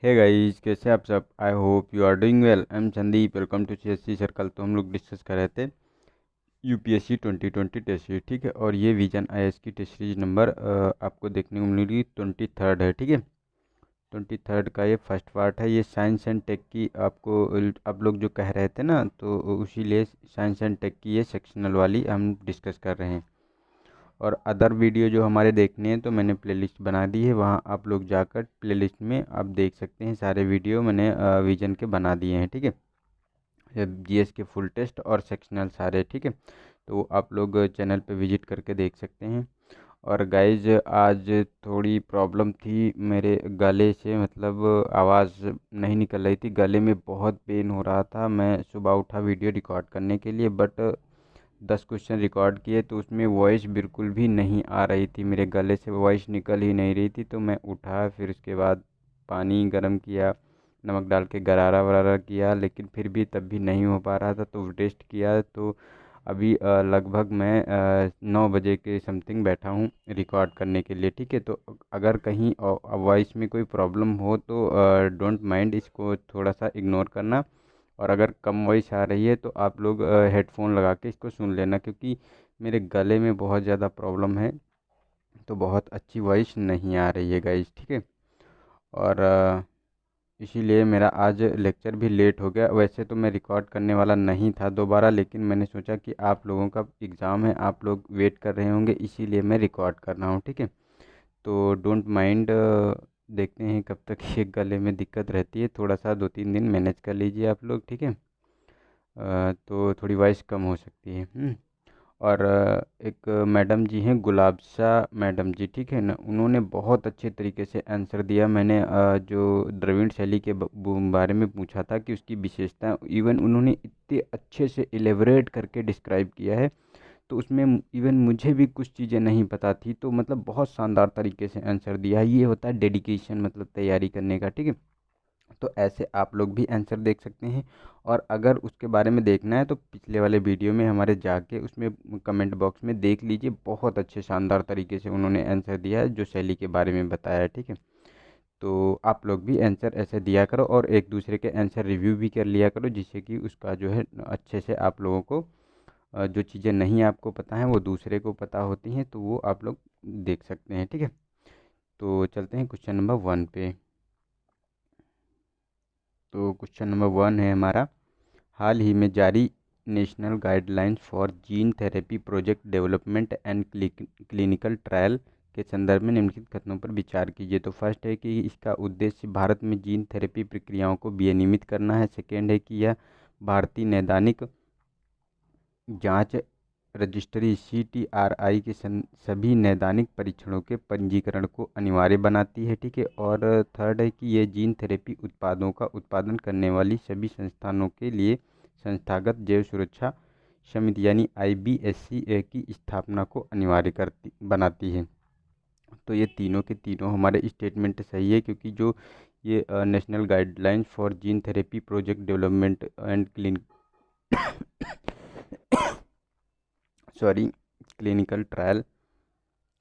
Hey guys, कैसे आप सब। I hope you are doing well. I am Sandeep, welcome to CSC circle. तो हम लोग डिस्कस कर रहे थे UPSC 2020 टेस्ट सीरीज, ठीक है। और ये विजन IAS की टेस्ट सीरीज नंबर आपको देखने को मिलेगी 23rd है, ठीक है। 23rd का ये फर्स्ट पार्ट है। ये साइंस एंड टेक की आपको आप लोग जो कह रहे थे ना, तो उसी लिए साइंस एंड टेक की ये सेक्शनल वाली हम डिस्कस कर रहे हैं। और अदर वीडियो जो हमारे देखने हैं तो मैंने प्लेलिस्ट बना दी है, वहाँ आप लोग जाकर प्लेलिस्ट में आप देख सकते हैं। सारे वीडियो मैंने विजन के बना दिए हैं, ठीक है। GS के फुल टेस्ट और सेक्शनल सारे, ठीक है। तो आप लोग चैनल पे विजिट करके देख सकते हैं। और गाइज, आज थोड़ी प्रॉब्लम थी मेरे गले से, मतलब आवाज़ नहीं निकल रही थी, गले में बहुत पेन हो रहा था। मैं सुबह उठा वीडियो रिकॉर्ड करने के लिए, बट 10 क्वेश्चन रिकॉर्ड किए तो उसमें वॉइस बिल्कुल भी नहीं आ रही थी, मेरे गले से वॉइस निकल ही नहीं रही थी। तो मैं उठा, फिर उसके बाद पानी गर्म किया, नमक डाल के गरारा वरारा किया, लेकिन फिर भी तब भी नहीं हो पा रहा था। तो टेस्ट किया तो अभी लगभग मैं 9 बजे के समथिंग बैठा हूँ रिकॉर्ड करने के लिए, ठीक है। तो अगर कहीं वॉइस में कोई प्रॉब्लम हो तो डोंट माइंड, इसको थोड़ा सा इग्नोर करना। और अगर कम वॉइस आ रही है तो आप लोग हेडफोन लगा के इसको सुन लेना, क्योंकि मेरे गले में बहुत ज़्यादा प्रॉब्लम है, तो बहुत अच्छी वॉइस नहीं आ रही है गाइस, ठीक है। और इसीलिए मेरा आज लेक्चर भी लेट हो गया। वैसे तो मैं रिकॉर्ड करने वाला नहीं था दोबारा, लेकिन मैंने सोचा कि आप लोगों का एग्ज़ाम है, आप लोग वेट कर रहे होंगे, इसीलिए मैं रिकॉर्ड कर रहा हूँ, ठीक है। तो डोंट माइंड, देखते हैं कब तक ये गले में दिक्कत रहती है। थोड़ा सा 2-3 दिन मैनेज कर लीजिए आप लोग, ठीक है। तो थोड़ी वॉइस कम हो सकती है। और एक मैडम जी हैं, गुलाबशा मैडम जी, ठीक है ना, उन्होंने बहुत अच्छे तरीके से आंसर दिया। मैंने जो द्रविड़ शैली के बारे में पूछा था कि उसकी विशेषता, इवन उन्होंने इतने अच्छे से एलेबरेट करके डिस्क्राइब किया है, तो उसमें इवन मुझे भी कुछ चीज़ें नहीं पता थी। तो मतलब बहुत शानदार तरीके से आंसर दिया है। ये होता है डेडिकेशन, मतलब तैयारी करने का, ठीक है। तो ऐसे आप लोग भी आंसर देख सकते हैं। और अगर उसके बारे में देखना है तो पिछले वाले वीडियो में हमारे जाके उसमें कमेंट बॉक्स में देख लीजिए, बहुत अच्छे शानदार तरीके से उन्होंने आंसर दिया है जो शैली के बारे में बताया है, ठीक है। तो आप लोग भी आंसर ऐसे दिया करो और एक दूसरे के आंसर रिव्यू भी कर लिया करो, जिससे कि उसका जो है अच्छे से आप लोगों को जो चीज़ें नहीं आपको पता हैं वो दूसरे को पता होती हैं, तो वो आप लोग देख सकते हैं, ठीक है। तो चलते हैं क्वेश्चन नंबर 1 पे। तो क्वेश्चन नंबर 1 है हमारा, हाल ही में जारी national guidelines for gene therapy project development and clinical trial के संदर्भ में निम्नलिखित कथनों पर विचार कीजिए। तो फर्स्ट है कि इसका उद्देश्य भारत में जीन थेरेपी प्रक्रियाओं को विनियमित करना है। सेकेंड है कि यह भारतीय नैदानिक जांच रजिस्ट्री CTRI के सभी नैदानिक परीक्षणों के पंजीकरण को अनिवार्य बनाती है, ठीक है। और थर्ड है कि ये जीन थेरेपी उत्पादों का उत्पादन करने वाली सभी संस्थानों के लिए संस्थागत जैव सुरक्षा समिति यानी IBSCA की स्थापना को अनिवार्य करती बनाती है। तो ये तीनों के तीनों हमारे स्टेटमेंट सही है, क्योंकि जो ये national guidelines for gene therapy project development and clinical trial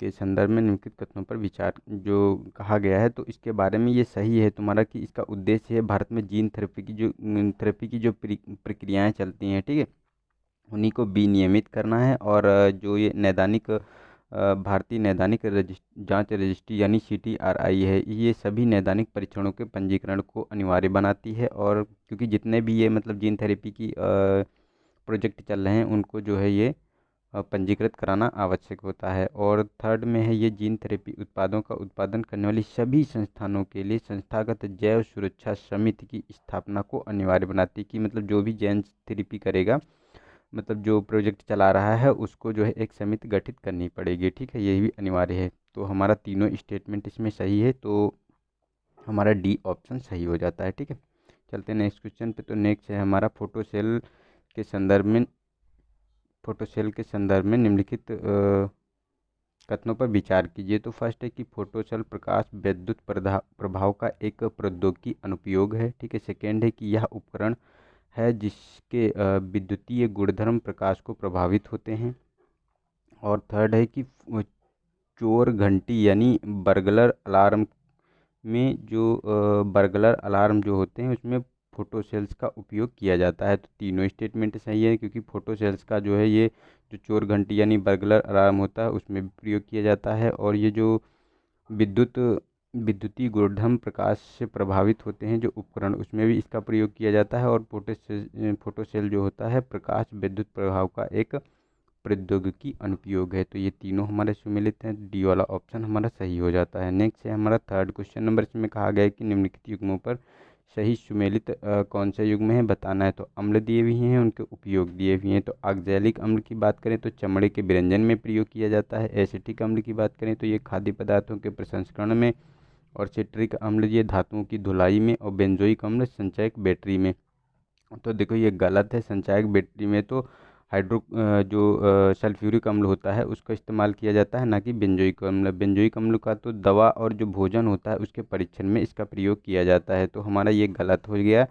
के संदर्भ में निम्नलिखित कथनों पर विचार जो कहा गया है, तो इसके बारे में ये सही है तुम्हारा कि इसका उद्देश्य है भारत में जीन थेरेपी की जो प्रक्रियाएं चलती हैं, ठीक है, उन्हीं को विनियमित करना है। और जो ये नैदानिक भारतीय नैदानिक जांच रजिस्ट्री यानी CTRI है, ये सभी नैदानिक परीक्षणों के पंजीकरण को अनिवार्य बनाती है। और क्योंकि जितने भी ये मतलब जीन थेरेपी की प्रोजेक्ट चल रहे हैं उनको जो है ये पंजीकृत कराना आवश्यक होता है। और थर्ड में है, ये जीन थेरेपी उत्पादों का उत्पादन करने वाली सभी संस्थानों के लिए संस्थागत जैव सुरक्षा समिति की स्थापना को अनिवार्य बनाती है, कि मतलब जो भी जीन थेरेपी करेगा, मतलब जो प्रोजेक्ट चला रहा है, उसको जो है एक समिति गठित करनी पड़ेगी, ठीक है। ये भी अनिवार्य है। तो हमारा तीनों स्टेटमेंट इसमें सही है, तो हमारा डी ऑप्शन सही हो जाता है, ठीक है। चलते हैं नेक्स्ट क्वेश्चन पे। तो नेक्स्ट है हमारा, के संदर्भ में फोटोसेल के संदर्भ में निम्नलिखित कथनों पर विचार कीजिए। तो फर्स्ट है कि फोटोसेल प्रकाश विद्युत प्रभाव का एक प्रौद्योगिकी अनुप्रयोग है, ठीक है। सेकेंड है कि यह उपकरण है जिसके विद्युतीय गुणधर्म प्रकाश को प्रभावित होते हैं। और थर्ड है कि चोर घंटी यानी बर्गलर अलार्म में जो बर्गलर अलार्म जो होते हैं उसमें फोटो सेल्स का उपयोग किया जाता है। तो तीनों स्टेटमेंट सही है, क्योंकि फोटो सेल्स का जो है ये जो चोर घंटी यानी बर्गलर अलार्म होता है उसमें भी प्रयोग किया जाता है। और ये जो विद्युत विद्युतीय गुणधर्म प्रकाश से प्रभावित होते हैं जो उपकरण, उसमें भी इसका प्रयोग किया जाता है। और फोटो सेल जो होता है प्रकाश विद्युत प्रभाव का एक प्रौद्योगिकी अनुप्रयोग है। तो ये तीनों हमारे सुमेलित हैं, डी वाला ऑप्शन हमारा सही हो जाता है। नेक्स्ट है हमारा थर्ड क्वेश्चन नंबर, इसमें कहा गया है कि निम्नलिखित युग्मों पर सही सुमेलित कौन से युग्म है बताना है। तो अम्ल दिए हुए हैं, उनके उपयोग दिए हुए हैं। तो ऑक्जेलिक अम्ल की बात करें तो चमड़े के विरंजन में प्रयोग किया जाता है। एसिटिक अम्ल की बात करें तो ये खाद्य पदार्थों के प्रसंस्करण में। और सिट्रिक अम्ल ये धातुओं की धुलाई में। और बेंजोइक अम्ल संचयक बैटरी में। तो देखो ये गलत है। संचायक बैटरी में तो जो सल्फ्यूरिक अम्ल होता है उसका इस्तेमाल किया जाता है, ना कि बेंजोइक अम्ल। बेंजोइक अम्ल का तो दवा और जो भोजन होता है उसके परीक्षण में इसका प्रयोग किया जाता है। तो हमारा ये गलत हो गया।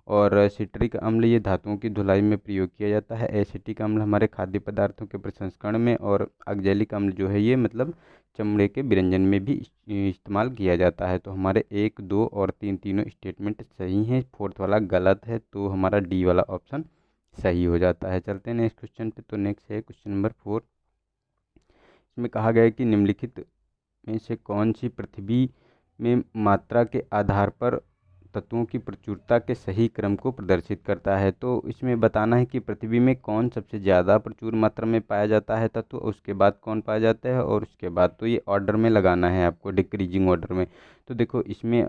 और सिट्रिक अम्ल ये धातुओं की धुलाई में प्रयोग किया जाता है। एसिटिक अम्ल हमारे खाद्य पदार्थों के प्रसंस्करण में। और ऑक्जेलिक अम्ल जो है ये मतलब चमड़े के विरंजन में भी इस्तेमाल किया जाता है। तो हमारे 1, 2 और 3 तीनों स्टेटमेंट सही हैं, फोर्थ वाला गलत है। तो हमारा डी वाला ऑप्शन सही हो जाता है। चलते हैं नेक्स्ट क्वेश्चन पे। तो नेक्स्ट है क्वेश्चन नंबर 4। इसमें कहा गया है कि निम्नलिखित में से कौन सी पृथ्वी में मात्रा के आधार पर तत्वों की प्रचुरता के सही क्रम को प्रदर्शित करता है। तो इसमें बताना है कि पृथ्वी में कौन सबसे ज़्यादा प्रचुर मात्रा में पाया जाता है तत्व, उसके बाद कौन पाया जाता है, और उसके बाद। तो ये ऑर्डर में लगाना है आपको, डिक्रीजिंग ऑर्डर में। तो देखो इसमें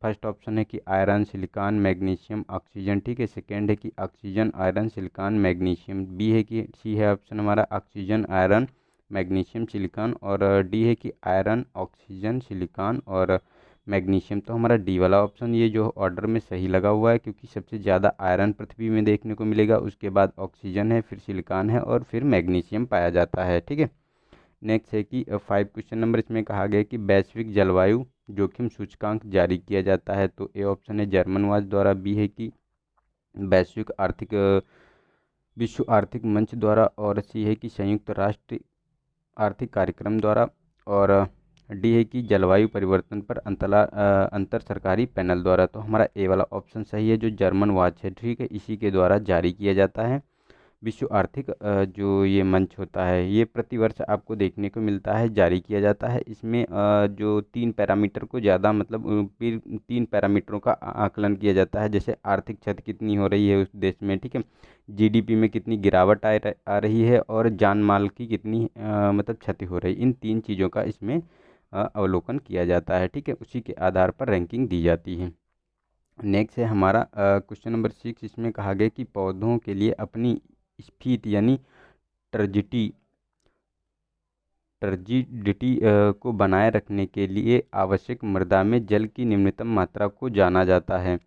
फर्स्ट ऑप्शन है कि आयरन, सिलिकॉन, मैग्नीशियम, ऑक्सीजन। ठीक है। सेकेंड है कि oxygen, iron, silicon, magnesium. B है कि सी है ऑप्शन हमारा ऑक्सीजन, आयरन, मैग्नीशियम, सिलिकॉन। और डी है कि आयरन, ऑक्सीजन, सिलिकॉन और मैग्नीशियम। तो हमारा डी वाला ऑप्शन ये जो ऑर्डर में सही लगा हुआ है, क्योंकि सबसे ज़्यादा आयरन पृथ्वी में देखने को मिलेगा, उसके बाद ऑक्सीजन है, फिर सिलिकॉन है और फिर मैग्नीशियम पाया जाता है। ठीक है। नेक्स्ट है कि 5 क्वेश्चन नंबर, इसमें कहा गया है कि वैश्विक जलवायु जोखिम सूचकांक जारी किया जाता है। तो ए ऑप्शन है जर्मन वाच द्वारा। बी है कि वैश्विक आर्थिक विश्व आर्थिक मंच द्वारा। और सी है कि संयुक्त राष्ट्र आर्थिक कार्यक्रम द्वारा। और डी है कि जलवायु परिवर्तन पर अंतर सरकारी पैनल द्वारा। तो हमारा ए वाला ऑप्शन सही है, जो जर्मन वॉच है। ठीक है। इसी के द्वारा जारी किया जाता है। विश्व आर्थिक जो ये मंच होता है ये प्रतिवर्ष आपको देखने को मिलता है, जारी किया जाता है। इसमें जो 3 पैरामीटर को ज़्यादा मतलब फिर 3 पैरामीटरों का आकलन किया जाता है, जैसे आर्थिक क्षति कितनी हो रही है उस देश में। ठीक है। जीडीपी में कितनी गिरावट आ रही है, और जान माल की कितनी मतलब क्षति हो रही है। इन 3 चीज़ों का इसमें अवलोकन किया जाता है। ठीक है। उसी के आधार पर रैंकिंग दी जाती है। नेक्स्ट है हमारा क्वेश्चन नंबर 6। इसमें कहा गया कि पौधों के लिए अपनी स्फीति यानी टर्जिटी टर्जिडिटी को बनाए रखने के लिए आवश्यक मृदा में जल की निम्नतम मात्रा को जाना जाता है।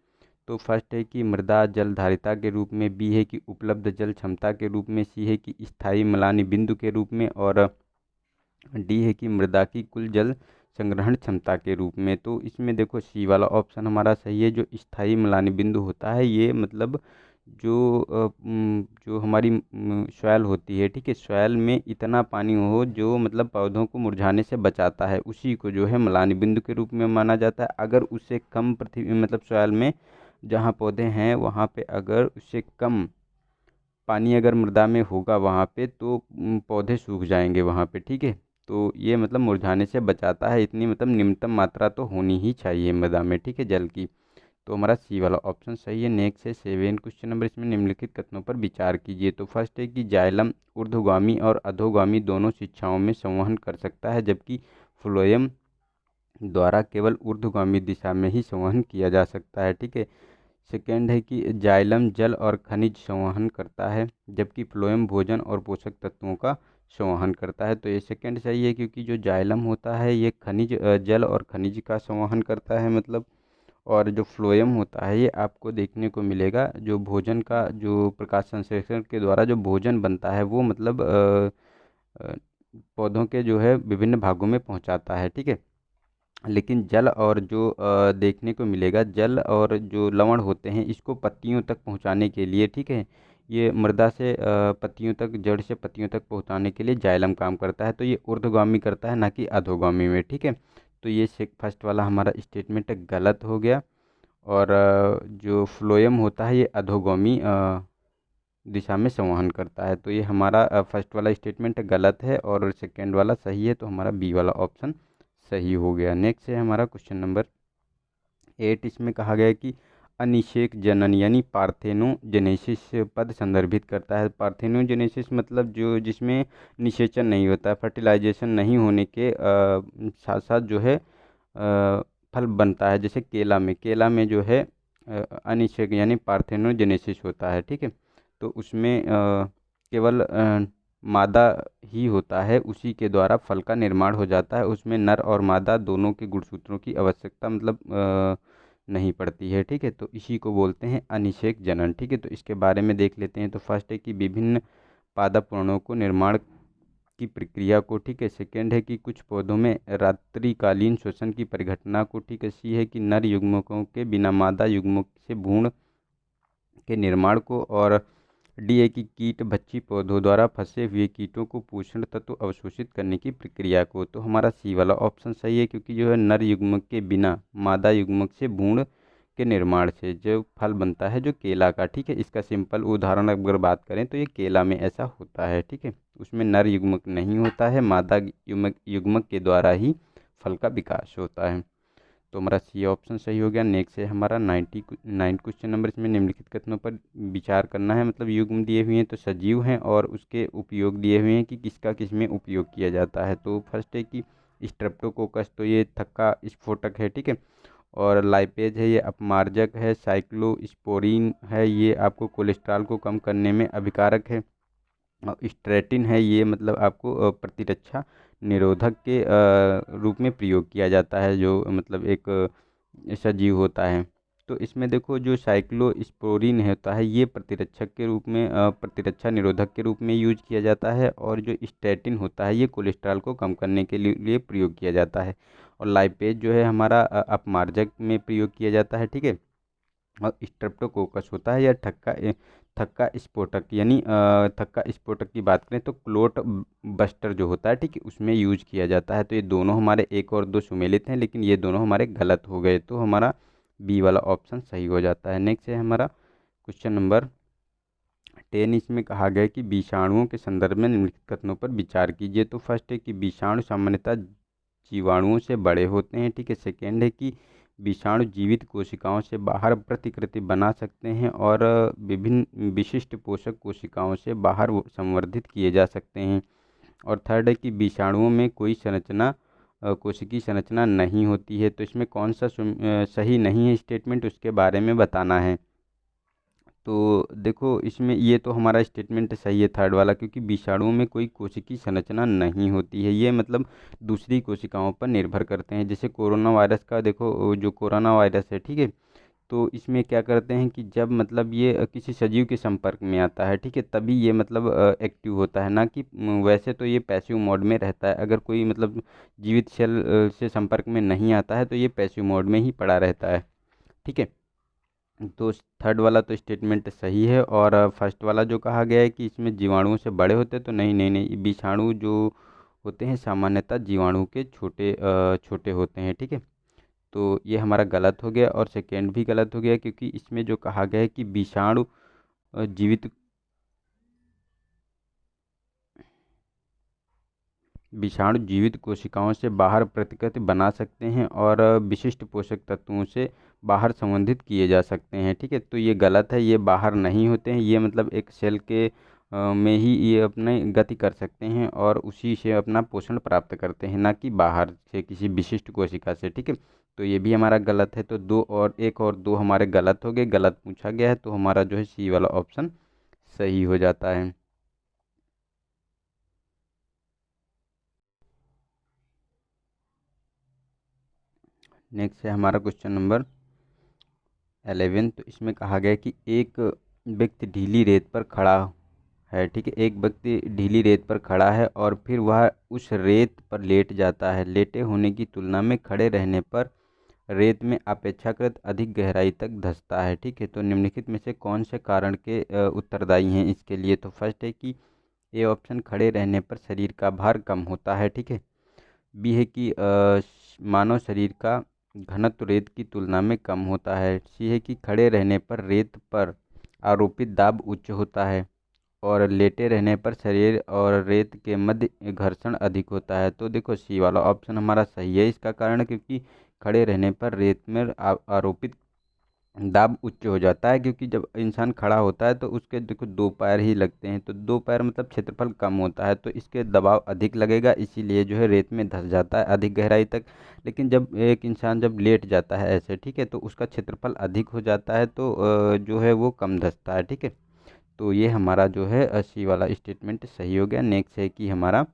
तो फर्स्ट है कि मृदा जल धारिता के रूप में। बी है कि उपलब्ध जल क्षमता के रूप में। सी है कि स्थायी मलानी बिंदु के रूप में। और डी है कि मृदा की कुल जल संग्रहण क्षमता के रूप में। तो इसमें देखो सी वाला ऑप्शन हमारा सही है, जो स्थायी मलानी बिंदु होता है ये मतलब जो हमारी सॉइल होती है। ठीक है। सॉइल में इतना पानी हो जो मतलब पौधों को मुरझाने से बचाता है, उसी को जो है मलानी बिंदु के रूप में माना जाता है। अगर उससे कम पृथ्वी मतलब सॉइल में जहाँ पौधे हैं वहाँ पे अगर उससे कम पानी अगर मृदा में होगा वहाँ पे, तो पौधे सूख जाएंगे वहाँ पे। ठीक है। तो ये मतलब मुरझाने से बचाता है, इतनी मतलब न्यूनतम मात्रा तो होनी ही चाहिए मृदा में। ठीक है, जल की। तो हमारा सी वाला ऑप्शन सही है। नेक्स्ट है 7 क्वेश्चन नंबर, इसमें निम्नलिखित कथनों पर विचार कीजिए। तो फर्स्ट है कि जाइलम ऊर्ध्वगामी और अधोगामी दोनों शिक्षाओं में संवहन कर सकता है, जबकि फ्लोएम द्वारा केवल ऊर्ध्वगामी दिशा में ही संवहन किया जा सकता है। ठीक है। सेकेंड है कि जाइलम जल और खनिज संवहन करता है, जबकि फ्लोएम भोजन और पोषक तत्वों का संवहन करता है। तो ये सेकेंड सही है, क्योंकि जो जाइलम होता है ये जल और खनिज का संवहन करता है मतलब। और जो फ्लोएम होता है ये आपको देखने को मिलेगा, जो भोजन का जो प्रकाश संश्लेषण के द्वारा जो भोजन बनता है वो मतलब अ, पौधों के जो है विभिन्न भागों में पहुंचाता है। ठीक है। लेकिन जल और जो देखने को मिलेगा, जल और जो लवण होते हैं इसको पत्तियों तक पहुंचाने के लिए, ठीक है, ये मृदा से पत्तियों तक, जड़ से पत्तियों तक पहुंचाने के लिए जाइलम काम करता है। तो ये ऊर्ध्वगामी करता है, ना कि अधोगामी में। ठीक है। तो ये फर्स्ट वाला हमारा स्टेटमेंट गलत हो गया। और जो फ्लोएम होता है ये अधोगामी दिशा में संवहन करता है। तो ये हमारा फर्स्ट वाला स्टेटमेंट गलत है और सेकेंड वाला सही है, तो हमारा बी वाला ऑप्शन सही हो गया। नेक्स्ट है हमारा क्वेश्चन नंबर 8। इसमें कहा गया है कि अनिषेक जनन यानी पार्थेनोजेनेसिस पद संदर्भित करता है। पार्थेनोजेनेसिस मतलब जो जिसमें निषेचन नहीं होता है, फर्टिलाइजेशन नहीं होने के साथ साथ जो है फल बनता है। जैसे केला में जो है अनिषेक यानी पार्थेनोजेनेसिस होता है, ठीक है। तो उसमें केवल मादा ही होता है, उसी के द्वारा फल का निर्माण हो जाता है। उसमें नर और मादा दोनों के गुणसूत्रों की आवश्यकता मतलब नहीं पड़ती है, ठीक है। तो इसी को बोलते हैं अनिषेक जनन, ठीक है। तो इसके बारे में देख लेते हैं। तो फर्स्ट है कि विभिन्न पादप वर्णों को निर्माण की प्रक्रिया को, ठीक है। सेकेंड है कि कुछ पौधों में रात्रिकालीन श्वसन की परिघटना को, ठीक है। सी है कि नर युग्मकों के बिना मादा युग्मक से भ्रूण के निर्माण को। और डी है कि कीट भक्षी पौधों द्वारा फंसे हुए कीटों को पोषण तत्व अवशोषित करने की प्रक्रिया को। तो हमारा सी वाला ऑप्शन सही है, क्योंकि जो है नर युग्मक के बिना मादा युग्मक से भ्रूण के निर्माण से जो फल बनता है जो केला का, ठीक है। इसका सिंपल उदाहरण अगर बात करें तो ये केला में ऐसा होता है, ठीक है। उसमें नर युग्मक नहीं होता है, मादा युग्मक के द्वारा ही फल का विकास होता है। तो हमारा सी ऑप्शन सही हो गया। नेक्स्ट है हमारा 99 क्वेश्चन नंबर। इसमें निम्नलिखित कथनों पर विचार करना है। मतलब युग्म दिए हुए हैं तो सजीव हैं और उसके उपयोग दिए हुए हैं कि किसका किस में उपयोग किया जाता है। तो फर्स्ट है कि स्ट्रेप्टोकोकस, तो ये थक्का स्फोटक है, ठीक है। और लाइपेज है, ये अपमार्जक है। साइक्लोस्पोरीन है, ये आपको कोलेस्ट्रॉल को कम करने में अभिकारक है। स्ट्रेटिन है, ये मतलब आपको प्रतिरक्षा निरोधक के रूप में प्रयोग किया जाता है, जो मतलब एक सजीव होता है। तो इसमें देखो जो साइक्लोस्पोरीन होता है ये प्रतिरक्षक के रूप में प्रतिरक्षा निरोधक के रूप में यूज किया जाता है। और जो स्टैटिन होता है ये कोलेस्ट्रॉल को कम करने के लिए प्रयोग किया जाता है। और लाइपेज जो है हमारा अपमार्जक में प्रयोग किया जाता है, ठीक है। और स्ट्रेप्टोकोकस होता है या थक्का स्फोटक, यानी थक्का स्फोटक की बात करें तो क्लोट बस्टर जो होता है, ठीक है, उसमें यूज किया जाता है। तो ये दोनों हमारे एक और दो सुमेलित हैं, लेकिन ये दोनों हमारे गलत हो गए। तो हमारा बी वाला ऑप्शन सही हो जाता है। नेक्स्ट है हमारा क्वेश्चन नंबर 10। इसमें कहा गया है कि विषाणुओं के संदर्भ में निम्नलिखित कथनों पर विचार कीजिए। तो फर्स्ट है कि विषाणु सामान्यतः जीवाणुओं से बड़े होते हैं, ठीक है। सेकेंड है कि विषाणु जीवित कोशिकाओं से बाहर प्रतिकृति बना सकते हैं और विभिन्न विशिष्ट पोषक कोशिकाओं से बाहर संवर्धित किए जा सकते हैं। और थर्ड है कि विषाणुओं में कोई संरचना कोशिकीय संरचना नहीं होती है। तो इसमें कौन सा सही नहीं है स्टेटमेंट, उसके बारे में बताना है। तो देखो इसमें ये तो हमारा स्टेटमेंट सही है थर्ड वाला, क्योंकि विषाणुओं में कोई कोशिकीय संरचना नहीं होती है। ये मतलब दूसरी कोशिकाओं पर निर्भर करते हैं। जैसे कोरोना वायरस का देखो, जो कोरोना वायरस है, ठीक है। तो इसमें क्या करते हैं कि जब मतलब ये किसी सजीव के संपर्क में आता है, ठीक है, तभी ये मतलब एक्टिव होता है, ना कि वैसे तो ये पैसिव मोड में रहता है। अगर कोई मतलब जीवित सेल से संपर्क में नहीं आता है तो ये पैसिव मोड में ही पड़ा रहता है, ठीक है। तो थर्ड वाला तो स्टेटमेंट सही है। और फर्स्ट वाला जो कहा गया है कि इसमें जीवाणुओं से बड़े होते हैं, तो नहीं नहीं नहीं, विषाणु जो होते हैं सामान्यतः जीवाणु के छोटे छोटे होते हैं, ठीक है। तो ये हमारा गलत हो गया और सेकेंड भी गलत हो गया, क्योंकि इसमें जो कहा गया है कि विषाणु जीवित विषाणु जीवित कोशिकाओं से बाहर प्रतिकृति बना सकते हैं और विशिष्ट पोषक तत्वों से बाहर संवर्धित किए जा सकते हैं, ठीक है। तो ये गलत है, ये बाहर नहीं होते हैं। ये मतलब एक सेल के में ही ये अपने गति कर सकते हैं और उसी से अपना पोषण प्राप्त करते हैं, ना कि बाहर से किसी विशिष्ट कोशिका से, ठीक है। तो ये भी हमारा गलत है। तो दो और एक और दो हमारे गलत हो गए, गलत पूछा गया है। तो हमारा जो है सी वाला ऑप्शन सही हो जाता है। नेक्स्ट है हमारा क्वेश्चन नंबर 11। तो इसमें कहा गया है कि एक व्यक्ति ढीली रेत पर खड़ा है, ठीक है। एक व्यक्ति ढीली रेत पर खड़ा है और फिर वह उस रेत पर लेट जाता है। लेटे होने की तुलना में खड़े रहने पर रेत में अपेक्षाकृत अधिक गहराई तक धंसता है, ठीक है। तो निम्नलिखित में से कौन से कारण के उत्तरदायी हैं इसके लिए। तो फर्स्ट है कि ए ऑप्शन, खड़े रहने पर शरीर का भार कम होता है, ठीक है। बी है कि मानव शरीर का घनत्व रेत की तुलना में कम होता है। सी है कि खड़े रहने पर रेत पर आरोपित दाब उच्च होता है और लेटे रहने पर शरीर और रेत के मध्य घर्षण अधिक होता है। तो देखो सी वाला ऑप्शन हमारा सही है। इसका कारण क्योंकि खड़े रहने पर रेत में आरोपित दाब उच्च हो जाता है, क्योंकि जब इंसान खड़ा होता है तो उसके देखो दो पैर ही लगते हैं, तो दो पैर मतलब क्षेत्रफल कम होता है तो इसके दबाव अधिक लगेगा, इसीलिए जो है रेत में धंस जाता है अधिक गहराई तक। लेकिन जब एक इंसान जब लेट जाता है ऐसे, ठीक है, तो उसका क्षेत्रफल अधिक हो जाता है, तो जो है वो कम धंसता है। ठीक है, तो ये हमारा जो है सी वाला स्टेटमेंट सही हो गया। नेक्स्ट है कि हमारा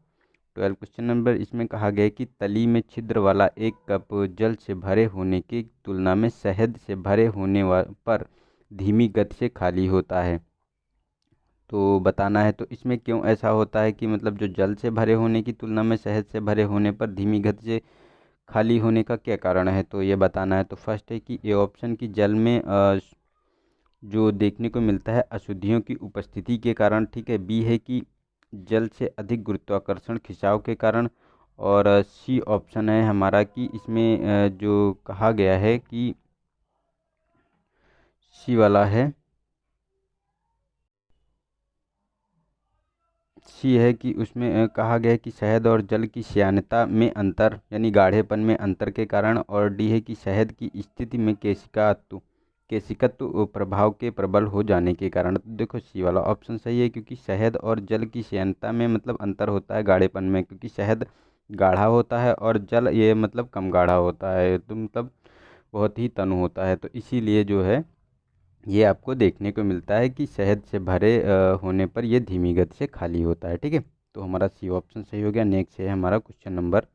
12 क्वेश्चन नंबर, इसमें कहा गया है कि तली में छिद्र वाला एक कप जल से भरे होने की तुलना में शहद से भरे होने पर धीमी गति से खाली होता है। तो बताना है तो इसमें क्यों ऐसा होता है कि मतलब जो जल से भरे होने की तुलना में शहद से भरे होने पर धीमी गति से खाली होने का क्या कारण है, तो ये बताना है। तो फर्स्ट है कि ए ऑप्शन की जल में जो देखने को मिलता है अशुद्धियों की उपस्थिति के कारण। ठीक है, बी है कि जल से अधिक गुरुत्वाकर्षण खिंचाव के कारण। और सी ऑप्शन है हमारा कि इसमें जो कहा गया है कि सी वाला है, सी है कि उसमें कहा गया है कि शहद और जल की श्यानता में अंतर यानी गाढ़ेपन में अंतर के कारण। और डी है कि शहद की स्थिति में केशिकत्व प्रभाव के प्रबल हो जाने के कारण। तो देखो सी वाला ऑप्शन सही है, क्योंकि शहद और जल की श्यानता में मतलब अंतर होता है गाढ़ेपन में, क्योंकि शहद गाढ़ा होता है और जल ये मतलब कम गाढ़ा होता है, तो मतलब बहुत ही तनु होता है, तो इसीलिए जो है ये आपको देखने को मिलता है कि शहद से भरे होने पर यह धीमी गति से खाली होता है। ठीक है, तो हमारा सी ऑप्शन सही हो गया। नेक्स्ट है हमारा क्वेश्चन नंबर,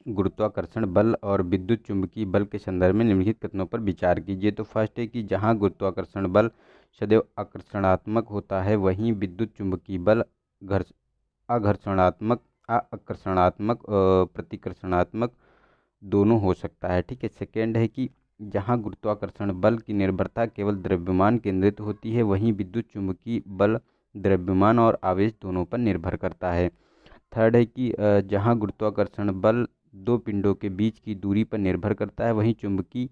गुरुत्वाकर्षण बल और विद्युत चुंबकीय बल के संदर्भ में निम्नलिखित कथनों पर विचार कीजिए। तो फर्स्ट है कि जहां गुरुत्वाकर्षण बल सदैव आकर्षणात्मक होता है, वहीं विद्युत चुंबकीय बल आघर्षणात्मक, आकर्षणात्मक, प्रतिकर्षणात्मक दोनों हो सकता है। ठीक है, सेकेंड है कि जहां गुरुत्वाकर्षण बल की निर्भरता केवल द्रव्यमान केंद्रित होती है, वहीं विद्युत चुंबकीय बल द्रव्यमान और आवेश दोनों पर निर्भर करता है। थर्ड है कि जहां गुरुत्वाकर्षण बल दो पिंडों के बीच की दूरी पर निर्भर करता है, वहीं चुंबकीय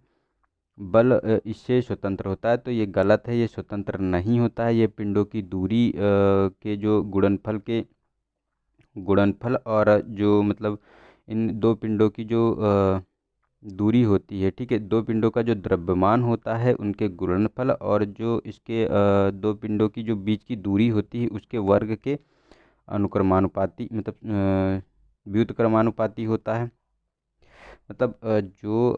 बल इससे स्वतंत्र होता है। तो ये गलत है, ये स्वतंत्र नहीं होता है, ये पिंडों की दूरी के जो गुणनफल और जो मतलब इन दो पिंडों की जो दूरी होती है, ठीक है, दो पिंडों का जो द्रव्यमान होता है उनके गुणनफल और जो इसके दो पिंडों की जो बीच की दूरी होती है उसके वर्ग के अनुक्रमानुपाती मतलब व्युत्क्रमानुपाती होता है। मतलब जो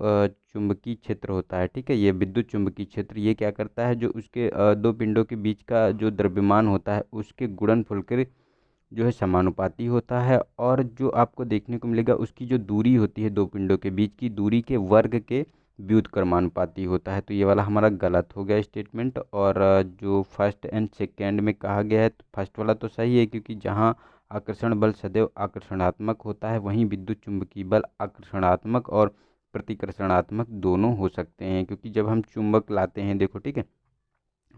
चुंबकीय क्षेत्र होता है, ठीक है, ये विद्युत चुंबकीय क्षेत्र ये क्या करता है, जो उसके दो पिंडों के बीच का जो द्रव्यमान होता है उसके गुणनफल के जो है समानुपाती होता है। और जो आपको देखने को मिलेगा उसकी जो दूरी होती है दो पिंडों के बीच की दूरी के वर्ग के व्युत्क्रमानुपाती होता है। तो ये वाला हमारा गलत हो गया स्टेटमेंट। और जो फर्स्ट एंड सेकेंड में कहा गया है तो फर्स्ट वाला तो सही है, क्योंकि जहाँ आकर्षण बल सदैव आकर्षणात्मक होता है, वहीं विद्युत चुंबकीय बल आकर्षणात्मक और प्रतिकर्षणात्मक दोनों हो सकते हैं। क्योंकि जब हम चुंबक लाते हैं, देखो ठीक है,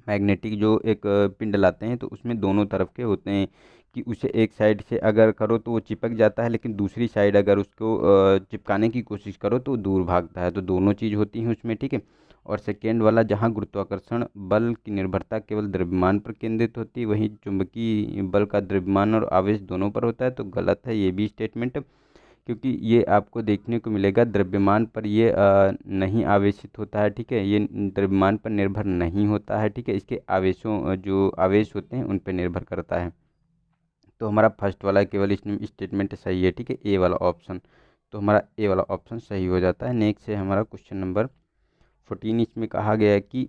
मैग्नेटिक जो एक पिंड लाते हैं तो उसमें दोनों तरफ के होते हैं कि उसे एक साइड से अगर करो तो वो चिपक जाता है, लेकिन दूसरी साइड अगर उसको चिपकाने की कोशिश करो तो वो दूर भागता है, तो दोनों चीज़ होती हैं उसमें। ठीक है, और सेकेंड वाला जहाँ गुरुत्वाकर्षण बल की निर्भरता केवल द्रव्यमान पर केंद्रित होती है, वहीं चुंबकीय बल का द्रव्यमान और आवेश दोनों पर होता है, तो गलत है ये भी स्टेटमेंट। क्योंकि ये आपको देखने को मिलेगा द्रव्यमान पर ये नहीं आवेशित होता है। ठीक है, ये द्रव्यमान पर निर्भर नहीं होता है। ठीक है, इसके आवेशों जो आवेश होते हैं उन पर निर्भर करता है। तो हमारा फर्स्ट वाला केवल इसमें स्टेटमेंट सही है। ठीक है, ए वाला ऑप्शन, तो हमारा ए वाला ऑप्शन सही हो जाता है। नेक्स्ट है हमारा क्वेश्चन नंबर 14, इसमें कहा गया है कि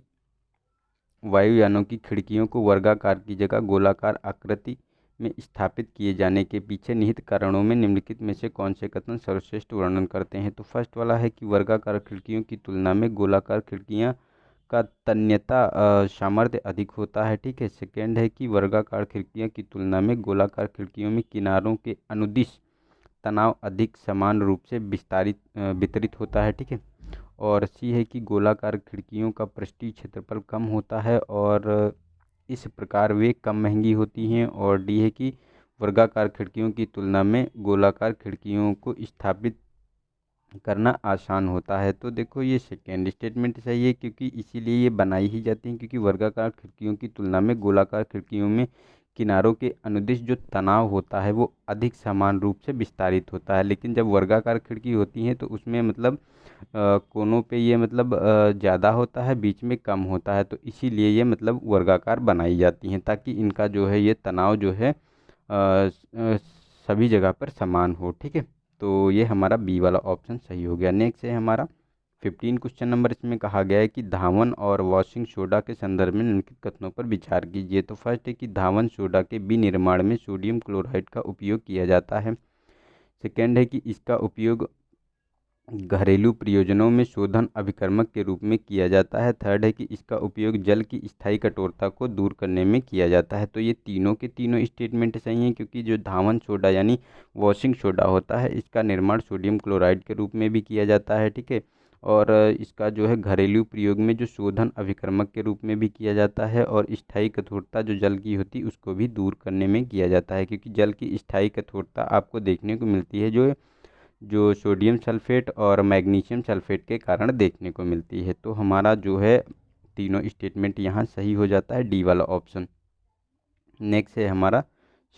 वायुयानों की खिड़कियों को वर्गाकार की जगह गोलाकार आकृति में स्थापित किए जाने के पीछे निहित कारणों में निम्नलिखित में से कौन से कथन सर्वश्रेष्ठ वर्णन करते हैं। तो फर्स्ट वाला है कि वर्गाकार खिड़कियों की तुलना में गोलाकार खिड़कियां का तन्यता सामर्थ्य अधिक होता है। ठीक है, सेकेंड है कि वर्गाकार खिड़कियां की तुलना में गोलाकार खिड़कियों में किनारों के अनुदिश तनाव अधिक समान रूप से वितरित होता है। ठीक है, और सी है कि गोलाकार खिड़कियों का पृष्ठीय क्षेत्रफल कम होता है और इस प्रकार वे कम महंगी होती हैं। और डी है कि वर्गाकार खिड़कियों की तुलना में गोलाकार खिड़कियों को स्थापित करना आसान होता है। तो देखो ये सेकेंड स्टेटमेंट सही है, क्योंकि इसीलिए ये बनाई ही जाती हैं, क्योंकि वर्गाकार खिड़कियों की तुलना में गोलाकार खिड़कियों में किनारों के अनुदिश जो तनाव होता है वो अधिक समान रूप से विस्तारित होता है। लेकिन जब वर्गाकार खिड़की होती हैं तो उसमें मतलब कोनों पे ये मतलब ज़्यादा होता है, बीच में कम होता है। तो इसीलिए ये मतलब वर्गाकार बनाई जाती हैं, ताकि इनका जो है ये तनाव जो है सभी जगह पर समान हो। ठीक है, तो ये हमारा बी वाला ऑप्शन सही हो गया। नेक्स्ट है हमारा 15 क्वेश्चन नंबर। इसमें कहा गया है कि धावन और वॉशिंग सोडा के संदर्भ में निम्नलिखित कथनों पर विचार कीजिए। तो फर्स्ट है कि धावन सोडा के विनिर्माण में सोडियम क्लोराइड का उपयोग किया जाता है। सेकेंड है कि इसका उपयोग घरेलू प्रयोजनों में शोधन अभिकर्मक के रूप में किया जाता है। थर्ड है कि इसका उपयोग जल की स्थायी कठोरता को दूर करने में किया जाता है। तो ये तीनों के तीनों स्टेटमेंट सही हैं, क्योंकि जो धावन सोडा यानी वॉशिंग सोडा होता है इसका निर्माण सोडियम क्लोराइड के रूप में भी किया जाता है। ठीक है, और इसका जो है घरेलू प्रयोग में जो शोधन अभिकर्मक के रूप में भी किया जाता है, और स्थायी कठोरता जो जल की होती है उसको भी दूर करने में किया जाता है, क्योंकि जल की स्थायी कठोरता आपको देखने को मिलती है जो सोडियम सल्फेट और मैग्नीशियम सल्फेट के कारण देखने को मिलती है। तो हमारा जो है तीनों स्टेटमेंट यहाँ सही हो जाता है, डी वाला ऑप्शन। नेक्स्ट है हमारा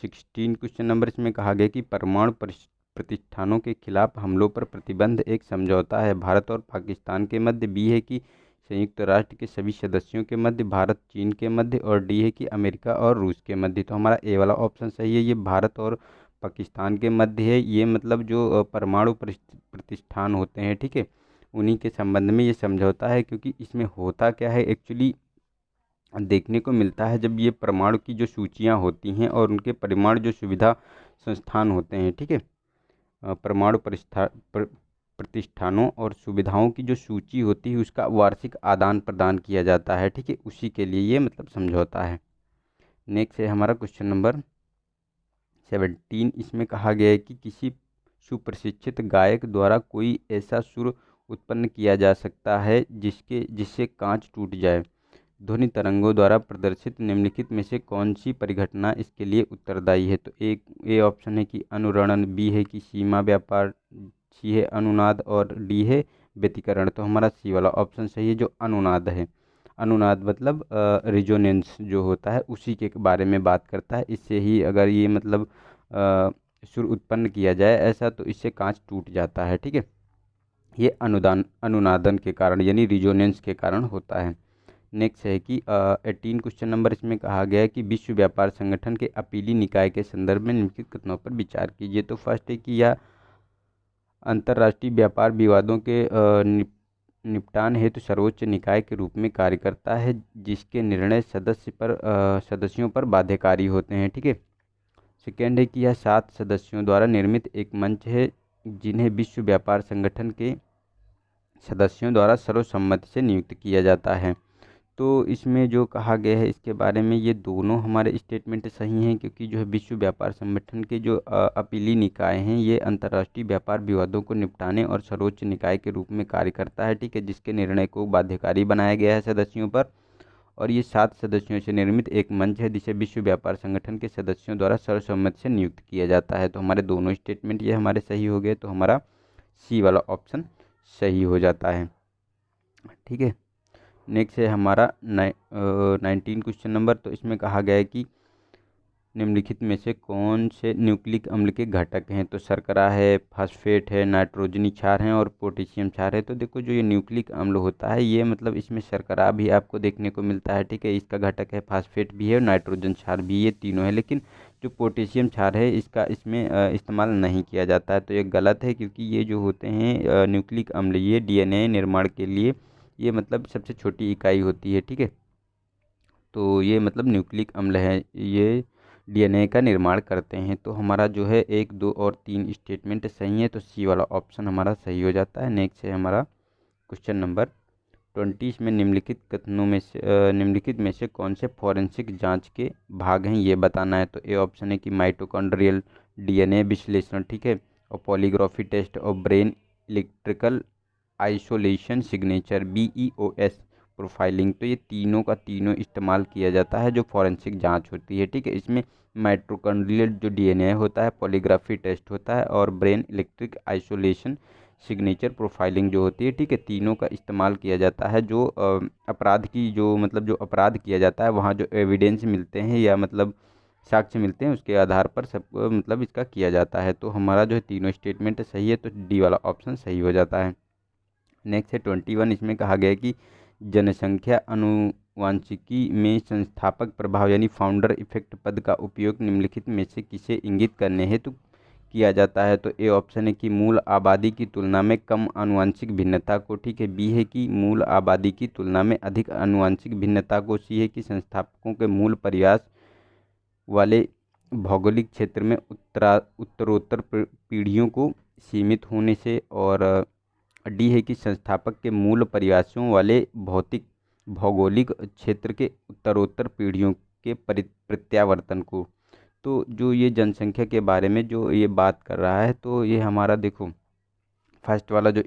16 क्वेश्चन नंबर। इसमें कहा गया कि परमाणु प्रतिष्ठानों के खिलाफ हमलों पर प्रतिबंध एक समझौता है भारत और पाकिस्तान के मध्य। बी है कि संयुक्त राष्ट्र के सभी सदस्यों के मध्य, भारत चीन के मध्य, और डी है कि अमेरिका और रूस के मध्य। तो हमारा ए वाला ऑप्शन सही है, ये भारत और पाकिस्तान के मध्य है। ये मतलब जो परमाणु प्रतिष्ठान होते हैं, ठीक है, उन्हीं के संबंध में ये समझौता है। क्योंकि इसमें होता क्या है एक्चुअली देखने को मिलता है, जब ये परमाणु की जो सूचियां होती हैं और उनके परमाणु जो सुविधा संस्थान होते हैं, ठीक है, परमाणु प्रतिष्ठानों और सुविधाओं की जो सूची होती है उसका वार्षिक आदान प्रदान किया जाता है। ठीक है, उसी के लिए ये मतलब समझौता है। नेक्स्ट है हमारा क्वेश्चन नंबर 17। इसमें कहा गया है कि किसी सुप्रशिक्षित गायक द्वारा कोई ऐसा सुर उत्पन्न किया जा सकता है जिससे कांच टूट जाए। ध्वनि तरंगों द्वारा प्रदर्शित निम्नलिखित में से कौन सी परिघटना इसके लिए उत्तरदायी है। तो एक ए ऑप्शन है कि अनुरणन, बी है कि सीमा व्यापार, सी है अनुनाद, और डी है व्यतिकरण। तो हमारा सी वाला ऑप्शन सही है, जो अनुनाद है। अनुनाद मतलब रिजोनेंस जो होता है उसी के बारे में बात करता है। इससे ही अगर ये मतलब सुर उत्पन्न किया जाए ऐसा, तो इससे कांच टूट जाता है। ठीक है, ये अनुनादन के कारण यानी रिजोनेंस के कारण होता है। नेक्स्ट है कि 18 क्वेश्चन नंबर। इसमें कहा गया है कि विश्व व्यापार संगठन के अपीली निकाय के संदर्भ में निम्नलिखित कथनों पर विचार कीजिए। तो फर्स्ट है कि यह अंतर्राष्ट्रीय व्यापार विवादों के निपटान हेतु सर्वोच्च निकाय के रूप में कार्य करता है, जिसके निर्णय सदस्यों पर बाध्यकारी होते हैं। ठीक है, सेकेंड है कि यह 7 सदस्यों द्वारा निर्मित एक मंच है, जिन्हें विश्व व्यापार संगठन के सदस्यों द्वारा सर्वसम्मति से नियुक्त किया जाता है। तो इसमें जो कहा गया है इसके बारे में ये दोनों हमारे स्टेटमेंट सही हैं, क्योंकि जो है विश्व व्यापार संगठन के जो अपीली निकाय हैं ये अंतर्राष्ट्रीय व्यापार विवादों को निपटाने और सर्वोच्च निकाय के रूप में कार्य करता है। ठीक है, जिसके निर्णय को बाध्यकारी बनाया गया है सदस्यों पर, और ये 7 सदस्यों से निर्मित एक मंच है जिसे विश्व व्यापार संगठन के सदस्यों द्वारा सर्वसम्मति से नियुक्त किया जाता है। तो हमारे दोनों स्टेटमेंट ये हमारे सही हो गए, तो हमारा सी वाला ऑप्शन सही हो जाता है। ठीक है, नेक्स्ट है हमारा 19 क्वेश्चन नंबर। तो इसमें कहा गया है कि निम्नलिखित में से कौन से न्यूक्लिक अम्ल के घटक हैं। तो शर्करा है, फास्फेट है, नाइट्रोजनी क्षार हैं, और पोटेशियम क्षार है। तो देखो जो ये न्यूक्लिक अम्ल होता है ये मतलब इसमें शर्करा भी आपको देखने को मिलता है। ठीक है, इसका घटक है, फास्फेट भी है और नाइट्रोजन क्षार भी, ये तीनों है। लेकिन जो पोटेशियम क्षार है इसका इसमें इस्तेमाल नहीं किया जाता है। तो ये गलत है, क्योंकि ये जो होते हैं न्यूक्लिक अम्ल ये डीएनए निर्माण के लिए ये मतलब सबसे छोटी इकाई होती है। ठीक है, तो ये मतलब न्यूक्लिक अम्ल है, ये डीएनए का निर्माण करते हैं। तो हमारा जो है 1, 2 और 3 स्टेटमेंट सही है, तो सी वाला ऑप्शन हमारा सही हो जाता है। नेक्स्ट है हमारा क्वेश्चन नंबर 20 में निम्नलिखित में से कौन से फॉरेंसिक जांच के भाग हैं ये बताना है। तो ए ऑप्शन है कि माइटोकॉन्ड्रियल डीएनए विश्लेषण, ठीक है, और पॉलीग्राफी टेस्ट, और brain electrical isolation signature BEOS profiling. तो ये तीनों का तीनों इस्तेमाल किया जाता है जो फॉरेंसिक जांच होती है। ठीक है, इसमें माइटोकॉन्ड्रियल जो डीएनए होता है, पॉलीग्राफी टेस्ट होता है, और brain electric isolation signature profiling जो होती है, ठीक है, तीनों का इस्तेमाल किया जाता है। जो अपराध की जो मतलब जो अपराध किया जाता है वहाँ जो एविडेंस मिलते हैं या मतलब साक्ष्य मिलते हैं उसके आधार पर सब मतलब इसका किया जाता है। तो हमारा जो है तीनों स्टेटमेंट सही है, तो डी वाला ऑप्शन सही हो जाता है। नेक्स्ट है 21, इसमें कहा गया है कि जनसंख्या अनुवांशिकी में संस्थापक प्रभाव यानी फाउंडर इफेक्ट पद का उपयोग निम्नलिखित में से किसे इंगित करने हेतु किया जाता है। तो ए ऑप्शन है कि मूल आबादी की तुलना में कम आनुवंशिक भिन्नता को, ठीक है, बी है कि मूल आबादी की तुलना में अधिक आनुवंशिक भिन्नता को, सी है कि संस्थापकों के मूल परिवास वाले भौगोलिक क्षेत्र में उत्तरोत्तर पीढ़ियों को सीमित होने से, और डी है कि संस्थापक के मूल परिवासियों वाले भौगोलिक क्षेत्र के उत्तरोत्तर पीढ़ियों के प्रत्यावर्तन को। तो जो ये जनसंख्या के बारे में जो ये बात कर रहा है, तो ये हमारा देखो फर्स्ट वाला जो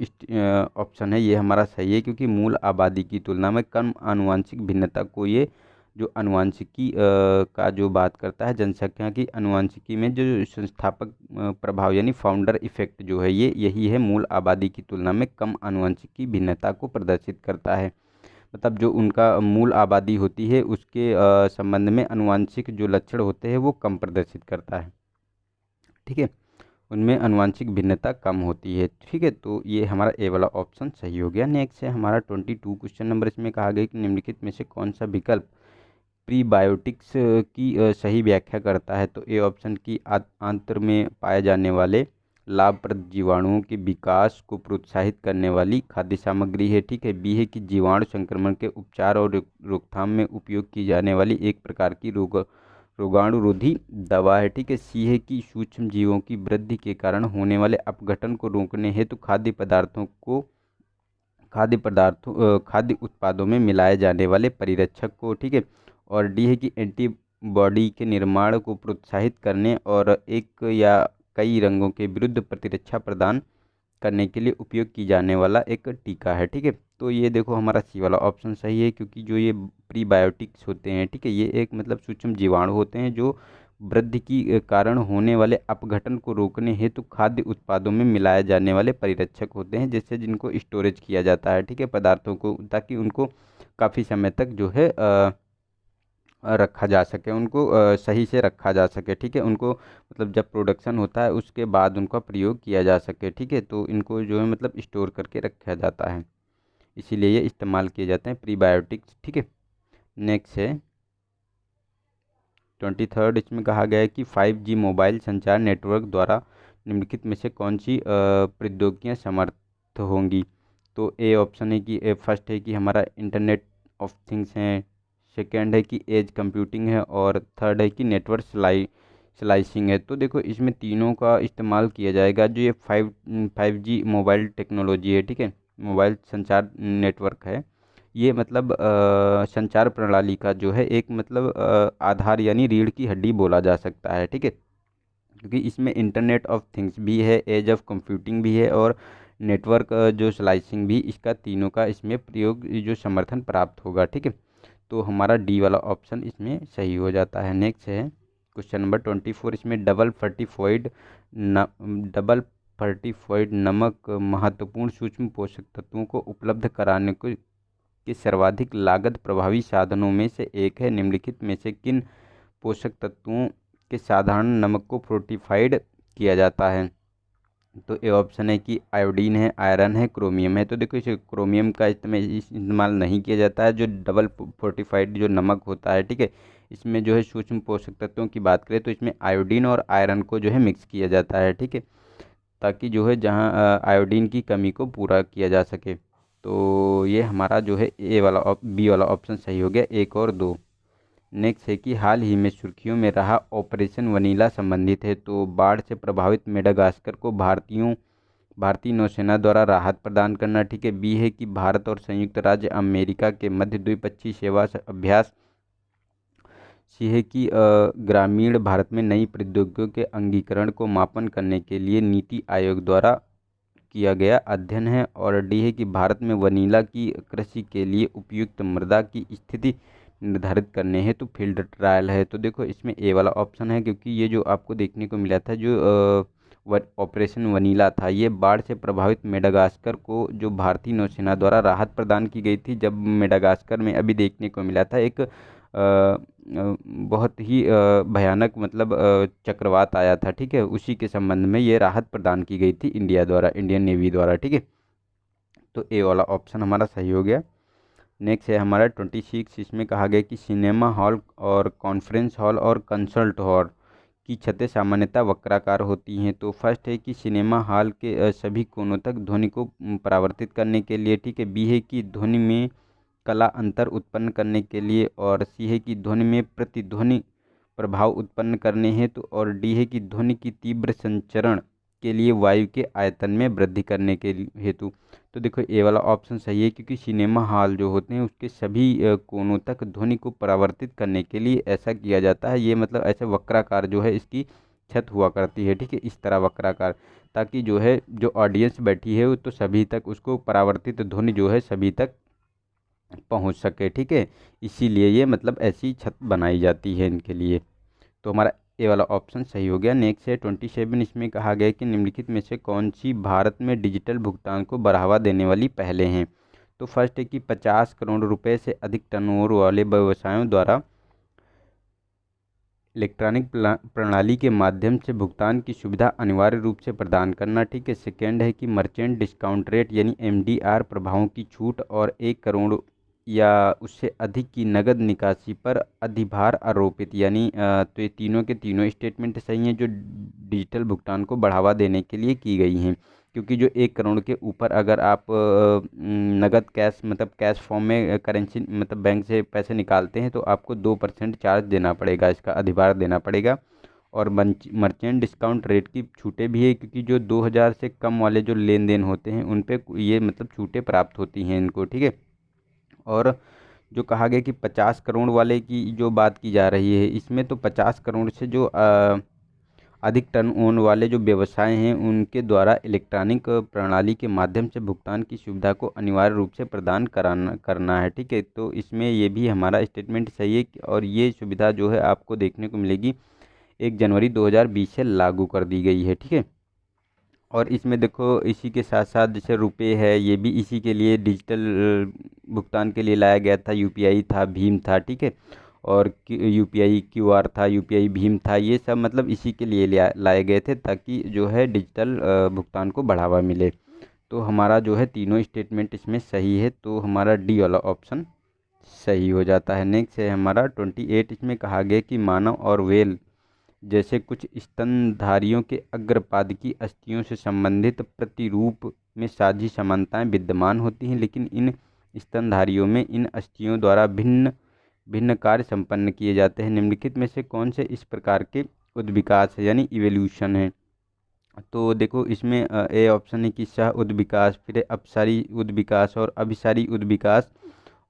ऑप्शन है ये हमारा सही है, क्योंकि मूल आबादी की तुलना में कम आनुवंशिक भिन्नता को ये जो आनुवंशिकी का जो बात करता है, जनसंख्या की आनुवंशिकी में जो संस्थापक प्रभाव यानी फाउंडर इफेक्ट जो है ये यही है, मूल आबादी की तुलना में कम आनुवंशिकी भिन्नता को प्रदर्शित करता है। मतलब जो उनका मूल आबादी होती है उसके संबंध में आनुवंशिक जो लक्षण होते हैं वो कम प्रदर्शित करता है, ठीक है, उनमें आनुवंशिक भिन्नता कम होती है, ठीक है। तो ये हमारा ए वाला ऑप्शन सही हो गया। नेक्स्ट है हमारा 22 क्वेश्चन नंबर, इसमें कहा गया कि निम्नलिखित में से कौन सा विकल्प प्रीबायोटिक्स की सही व्याख्या करता है। तो ए ऑप्शन की आंत्र में पाए जाने वाले लाभप्रद जीवाणुओं के विकास को प्रोत्साहित करने वाली खाद्य सामग्री है, ठीक है। बी है कि जीवाणु संक्रमण के उपचार और रोकथाम में उपयोग की जाने वाली एक प्रकार की रोगाणुरोधी दवा है, ठीक है। सी है कि सूक्ष्म जीवों की वृद्धि के कारण होने वाले अपघटन को रोकने हेतु खाद्य उत्पादों में मिलाए जाने वाले परिरक्षक को, ठीक है। और डी है कि एंटीबॉडी के निर्माण को प्रोत्साहित करने और एक या कई रंगों के विरुद्ध प्रतिरक्षा प्रदान करने के लिए उपयोग की जाने वाला एक टीका है, ठीक है। तो ये देखो हमारा सी वाला ऑप्शन सही है, क्योंकि जो ये प्रीबायोटिक्स होते हैं, ठीक है, ये एक मतलब सूक्ष्म जीवाणु होते हैं जो वृद्धि की कारण होने वाले अपघटन को रोकने हेतु खाद्य उत्पादों में मिलाए जाने वाले परिरक्षक होते हैं, जिससे जिनको स्टोरेज किया जाता है, ठीक है, पदार्थों को, ताकि उनको काफ़ी समय तक जो है रखा जा सके, उनको सही से रखा जा सके, ठीक है, उनको मतलब जब प्रोडक्शन होता है उसके बाद उनका प्रयोग किया जा सके, ठीक है। तो इनको जो है मतलब स्टोर करके रखा जाता है, इसीलिए ये इस्तेमाल किए जाते हैं प्रीबायोटिक्स, ठीक है। नेक्स्ट है 23, इसमें कहा गया है कि 5G मोबाइल संचार नेटवर्क द्वारा निम्नलिखित में से कौन सी प्रौद्योगिकियाँ समर्थ होंगी। तो ए ऑप्शन है कि फर्स्ट है कि हमारा इंटरनेट ऑफ थिंग्स है, सेकेंड है कि एज कंप्यूटिंग है, और थर्ड है कि नेटवर्क स्लाइसिंग है। तो देखो इसमें तीनों का इस्तेमाल किया जाएगा। जो ये 5G मोबाइल टेक्नोलॉजी है, ठीक है, मोबाइल संचार नेटवर्क है, ये मतलब संचार प्रणाली का जो है एक मतलब आधार यानी रीढ़ की हड्डी बोला जा सकता है, ठीक है, क्योंकि इसमें इंटरनेट ऑफ थिंग्स भी है, एज ऑफ कंप्यूटिंग भी है, और नेटवर्क जो स्लाइसिंग भी, इसका तीनों का इसमें प्रयोग जो समर्थन प्राप्त होगा, ठीक है। तो हमारा डी वाला ऑप्शन इसमें सही हो जाता है। नेक्स्ट है क्वेश्चन नंबर 24, इसमें डबल फर्टिफाइड नमक महत्वपूर्ण सूक्ष्म पोषक तत्वों को उपलब्ध कराने के सर्वाधिक लागत प्रभावी साधनों में से एक है। निम्नलिखित में से किन पोषक तत्वों के साधारण नमक को फोर्टिफाइड किया जाता है। तो ए ऑप्शन है कि आयोडीन है, आयरन है, क्रोमियम है। तो देखो इसे क्रोमियम का इस्तेमाल नहीं किया जाता है। जो डबल फोर्टिफाइड जो नमक होता है, ठीक है, इसमें जो है सूक्ष्म पोषक तत्वों की बात करें तो इसमें आयोडीन और आयरन को जो है मिक्स किया जाता है, ठीक है, ताकि जो है जहाँ आयोडीन की कमी को पूरा किया जा सके। तो ये हमारा जो है बी वाला ऑप्शन सही हो गया, 1 और 2। नेक्स्ट है कि हाल ही में सुर्खियों में रहा ऑपरेशन वनीला संबंधित है। तो बाढ़ से प्रभावित मेडागास्कर को भारतीय नौसेना द्वारा राहत प्रदान करना, ठीक है। बी है कि भारत और संयुक्त राज्य अमेरिका के मध्य द्विपक्षीय सेवा अभ्यास। सी है कि ग्रामीण भारत में नई प्रौद्योगिकियों के अंगीकरण को मापन करने के लिए नीति आयोग द्वारा किया गया अध्ययन है। और डी है कि भारत में वनीला की कृषि के लिए उपयुक्त मृदा की स्थिति निर्धारित करने हेतु फील्ड ट्रायल है। तो देखो इसमें ए वाला ऑप्शन है, क्योंकि ये जो आपको देखने को मिला था जो ऑपरेशन वनीला था। ये बाढ़ से प्रभावित मेडागास्कर को जो भारतीय नौसेना द्वारा राहत प्रदान की गई थी, जब मेडागास्कर में अभी देखने को मिला था एक बहुत ही भयानक मतलब चक्रवात आया था, ठीक है, उसी के संबंध में ये राहत प्रदान की गई थी इंडिया द्वारा, इंडियन नेवी द्वारा, ठीक है। तो ए वाला ऑप्शन हमारा सही हो गया। नेक्स्ट है हमारा 26, इसमें कहा गया कि सिनेमा हॉल और कॉन्फ्रेंस हॉल और कंसर्ट हॉल की छतें सामान्यतः वक्राकार होती हैं। तो फर्स्ट है कि सिनेमा हॉल के सभी कोनों तक ध्वनि को परावर्तित करने के लिए, ठीक है। बी है कि ध्वनि में कला अंतर उत्पन्न करने के लिए, और सी है कि ध्वनि में प्रतिध्वनि प्रभाव उत्पन्न करने हेतु, और डी है कि ध्वनि की तीव्र संचरण के लिए वायु के आयतन में वृद्धि करने के हेतु। तो देखो ए वाला ऑप्शन सही है, क्योंकि सिनेमा हॉल जो होते हैं उसके सभी कोनों तक ध्वनि को परावर्तित करने के लिए ऐसा किया जाता है। ये मतलब ऐसे वक्राकार जो है इसकी छत हुआ करती है, ठीक है, इस तरह वक्राकार, ताकि जो है जो ऑडियंस बैठी है वो तो सभी तक उसको परावर्तित ध्वनि जो है सभी तक पहुंच सके, ठीक है। इसीलिए ये मतलब ऐसी छत बनाई जाती है इनके लिए। तो हमारा ए वाला ऑप्शन सही हो गया। नेक्स्ट है 27, इसमें कहा गया है कि निम्नलिखित में से कौन सी भारत में डिजिटल भुगतान को बढ़ावा देने वाली पहलें हैं। तो फर्स्ट है कि 50 करोड़ रुपए से अधिक टर्नओवर वाले व्यवसायों द्वारा इलेक्ट्रॉनिक प्रणाली के माध्यम से भुगतान की सुविधा अनिवार्य रूप से प्रदान करना, ठीक है। सेकेंड है कि मर्चेंट डिस्काउंट रेट यानी एमडीआर प्रभावों की छूट, और 1 करोड़ या उससे अधिक की नगद निकासी पर अधिभार आरोपित, यानी तो ये तीनों के तीनों स्टेटमेंट सही हैं जो डिजिटल भुगतान को बढ़ावा देने के लिए की गई हैं। क्योंकि जो 1 करोड़ के ऊपर अगर आप नगद कैश मतलब कैश फॉर्म में करेंसी मतलब बैंक से पैसे निकालते हैं तो आपको 2% चार्ज देना पड़ेगा, इसका अधिभार देना पड़ेगा। और मर्चेंट डिस्काउंट रेट की छूटें भी है, क्योंकि जो 2000 से कम वाले जो लेन देन होते हैं उन पे ये मतलब छूटें प्राप्त होती हैं इनको, ठीक है। और जो कहा गया कि 50 करोड़ वाले की जो बात की जा रही है, इसमें तो 50 करोड़ से जो अधिक टर्नओवर वाले जो व्यवसाय हैं उनके द्वारा इलेक्ट्रॉनिक प्रणाली के माध्यम से भुगतान की सुविधा को अनिवार्य रूप से प्रदान करना है, ठीक है। तो इसमें ये भी हमारा स्टेटमेंट सही है, और ये सुविधा जो है आपको देखने को मिलेगी 1 जनवरी 2020 से लागू कर दी गई है, ठीक है। और इसमें देखो इसी के साथ साथ जैसे रुपए है, ये भी इसी के लिए डिजिटल भुगतान के लिए लाया गया था। यूपीआई था, भीम था, ठीक है। और यूपीआई क्यूआर था, यूपीआई भीम था, ये सब मतलब इसी के लिए लाए गए थे ताकि जो है डिजिटल भुगतान को बढ़ावा मिले। तो हमारा जो है तीनों स्टेटमेंट इसमें सही है, तो हमारा डी वाला ऑप्शन सही हो जाता है। नेक्स्ट है हमारा 28, इसमें कहा गया कि मानव और व्हेल जैसे कुछ स्तनधारियों के अग्रपाद की अस्थियों से संबंधित प्रतिरूप में साझी समानताएं विद्यमान होती हैं, लेकिन इन स्तनधारियों में इन अस्थियों द्वारा भिन्न भिन्न कार्य संपन्न किए जाते हैं। निम्नलिखित में से कौन से इस प्रकार के उद्विकास है यानी इवोल्यूशन है। तो देखो इसमें ए ऑप्शन है कि सह उद्विकास, फिर अपसारी उद्विकास और अभिसारी उद्विकास,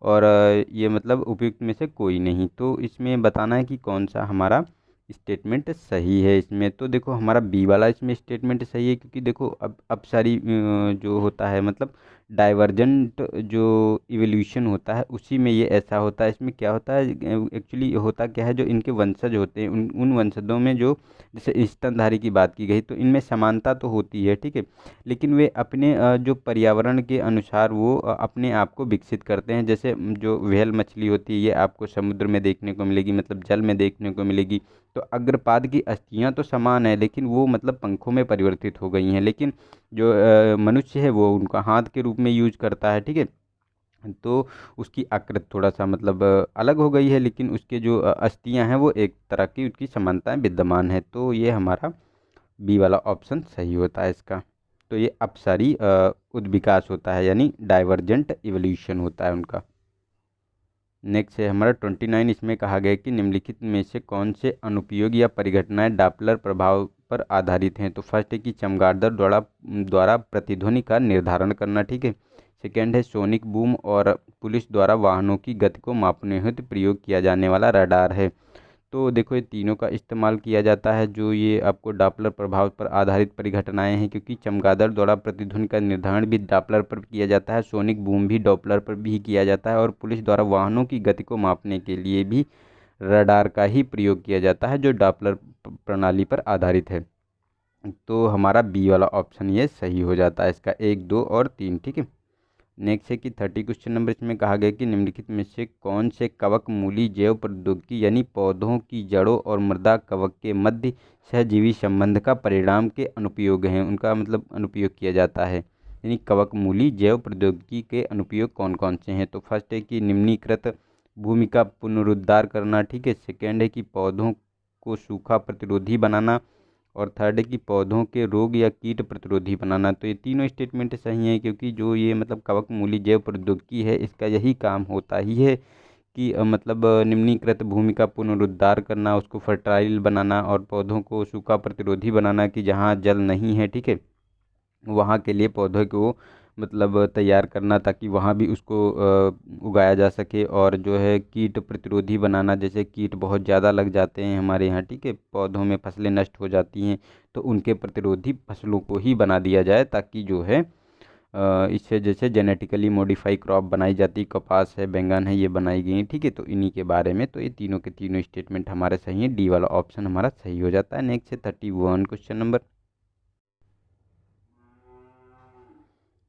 और ये मतलब उपयुक्त में से कोई नहीं। तो इसमें बताना है कि कौन सा हमारा स्टेटमेंट सही है। इसमें तो देखो हमारा बी वाला इसमें स्टेटमेंट सही है, क्योंकि देखो अब अपसारी जो होता है मतलब डाइवर्जेंट जो इवोल्यूशन होता है उसी में ये ऐसा होता है। इसमें क्या होता है एक्चुअली होता क्या है, जो इनके वंशज होते हैं उन वंशजों में जो जैसे स्तनधारी की बात की गई तो इनमें समानता तो होती है, ठीक है, लेकिन वे अपने जो पर्यावरण के अनुसार वो अपने आप को विकसित करते हैं। जैसे जो व्हेल मछली होती है ये आपको समुद्र में देखने को मिलेगी, मतलब जल में देखने को मिलेगी। तो अग्रपाद की अस्थियां तो समान है, लेकिन वो मतलब पंखों में परिवर्तित हो गई हैं। लेकिन जो मनुष्य है वो उनका हाथ के रूप में यूज करता है, ठीक है। तो उसकी आकृति थोड़ा सा मतलब अलग हो गई है, लेकिन उसके जो अस्थियां हैं वो एक तरह की उसकी समानताएं विद्यमान है। तो ये हमारा बी वाला ऑप्शन सही होता है इसका। तो ये अपसारी उद्विकास होता है, यानी डाइवर्जेंट इवोल्यूशन होता है उनका। नेक्स्ट है हमारा 29, इसमें कहा गया है कि निम्नलिखित में से कौन से अनुप्रयोग या परिघटनाएं डॉपलर प्रभाव पर आधारित हैं। तो फर्स्ट है कि चमगादड़ द्वारा प्रतिध्वनि का निर्धारण करना, ठीक है। सेकेंड है सोनिक बूम, और पुलिस द्वारा वाहनों की गति को मापने हेतु प्रयोग किया जाने वाला रडार है। तो देखो ये तीनों का इस्तेमाल किया जाता है, जो ये आपको डॉपलर प्रभाव पर आधारित परिघटनाएं हैं, क्योंकि चमगादड़ द्वारा प्रतिध्वनि का निर्धारण भी डॉपलर पर किया जाता है, सोनिक बूम भी डॉपलर पर भी किया जाता है, और पुलिस द्वारा वाहनों की गति को मापने के लिए भी रडार का ही प्रयोग किया जाता है जो डॉपलर प्रणाली पर आधारित है। तो हमारा बी वाला ऑप्शन ये सही हो जाता है इसका, 1, 2 और 3। ठीक है। नेक्स्ट है कि 30 क्वेश्चन नंबर इसमें कहा गया कि निम्नलिखित में से कौन से कवक मूली जैव प्रौद्योगिकी यानी पौधों की जड़ों और मृदा कवक के मध्य सहजीवी संबंध का परिणाम के अनुप्रयोग हैं, उनका मतलब अनुप्रयोग किया जाता है। यानी कवक मूली जैव प्रौद्योगिकी के अनुप्रयोग कौन कौन से हैं। तो फर्स्ट है कि निम्नीकृत भूमि का पुनरुद्धार करना। ठीक है। सेकेंड है कि पौधों को सूखा प्रतिरोधी बनाना। और थर्ड है कि पौधों के रोग या कीट प्रतिरोधी बनाना। तो ये तीनों स्टेटमेंट सही हैं, क्योंकि जो ये मतलब कवक मूली जैव प्रौद्योगिकी है इसका यही काम होता ही है कि मतलब निम्नीकृत भूमि का पुनरुद्धार करना, उसको फर्टाइल बनाना और पौधों को सूखा प्रतिरोधी बनाना कि जहाँ जल नहीं है, ठीक है, वहाँ के लिए पौधों को मतलब तैयार करना ताकि वहाँ भी उसको उगाया जा सके। और जो है कीट प्रतिरोधी बनाना, जैसे कीट बहुत ज़्यादा लग जाते हैं हमारे यहाँ, ठीक है, पौधों में फसलें नष्ट हो जाती हैं, तो उनके प्रतिरोधी फसलों को ही बना दिया जाए ताकि जो है इससे जैसे जेनेटिकली मॉडिफाई क्रॉप बनाई जाती, कपास है, बैंगन है, ये बनाई गई हैं। ठीक है। तो इन्हीं के बारे में तो ये तीनों के तीनों स्टेटमेंट हमारे सही हैं, डी वाला ऑप्शन हमारा सही हो जाता है। नेक्स्ट है 31 क्वेश्चन नंबर।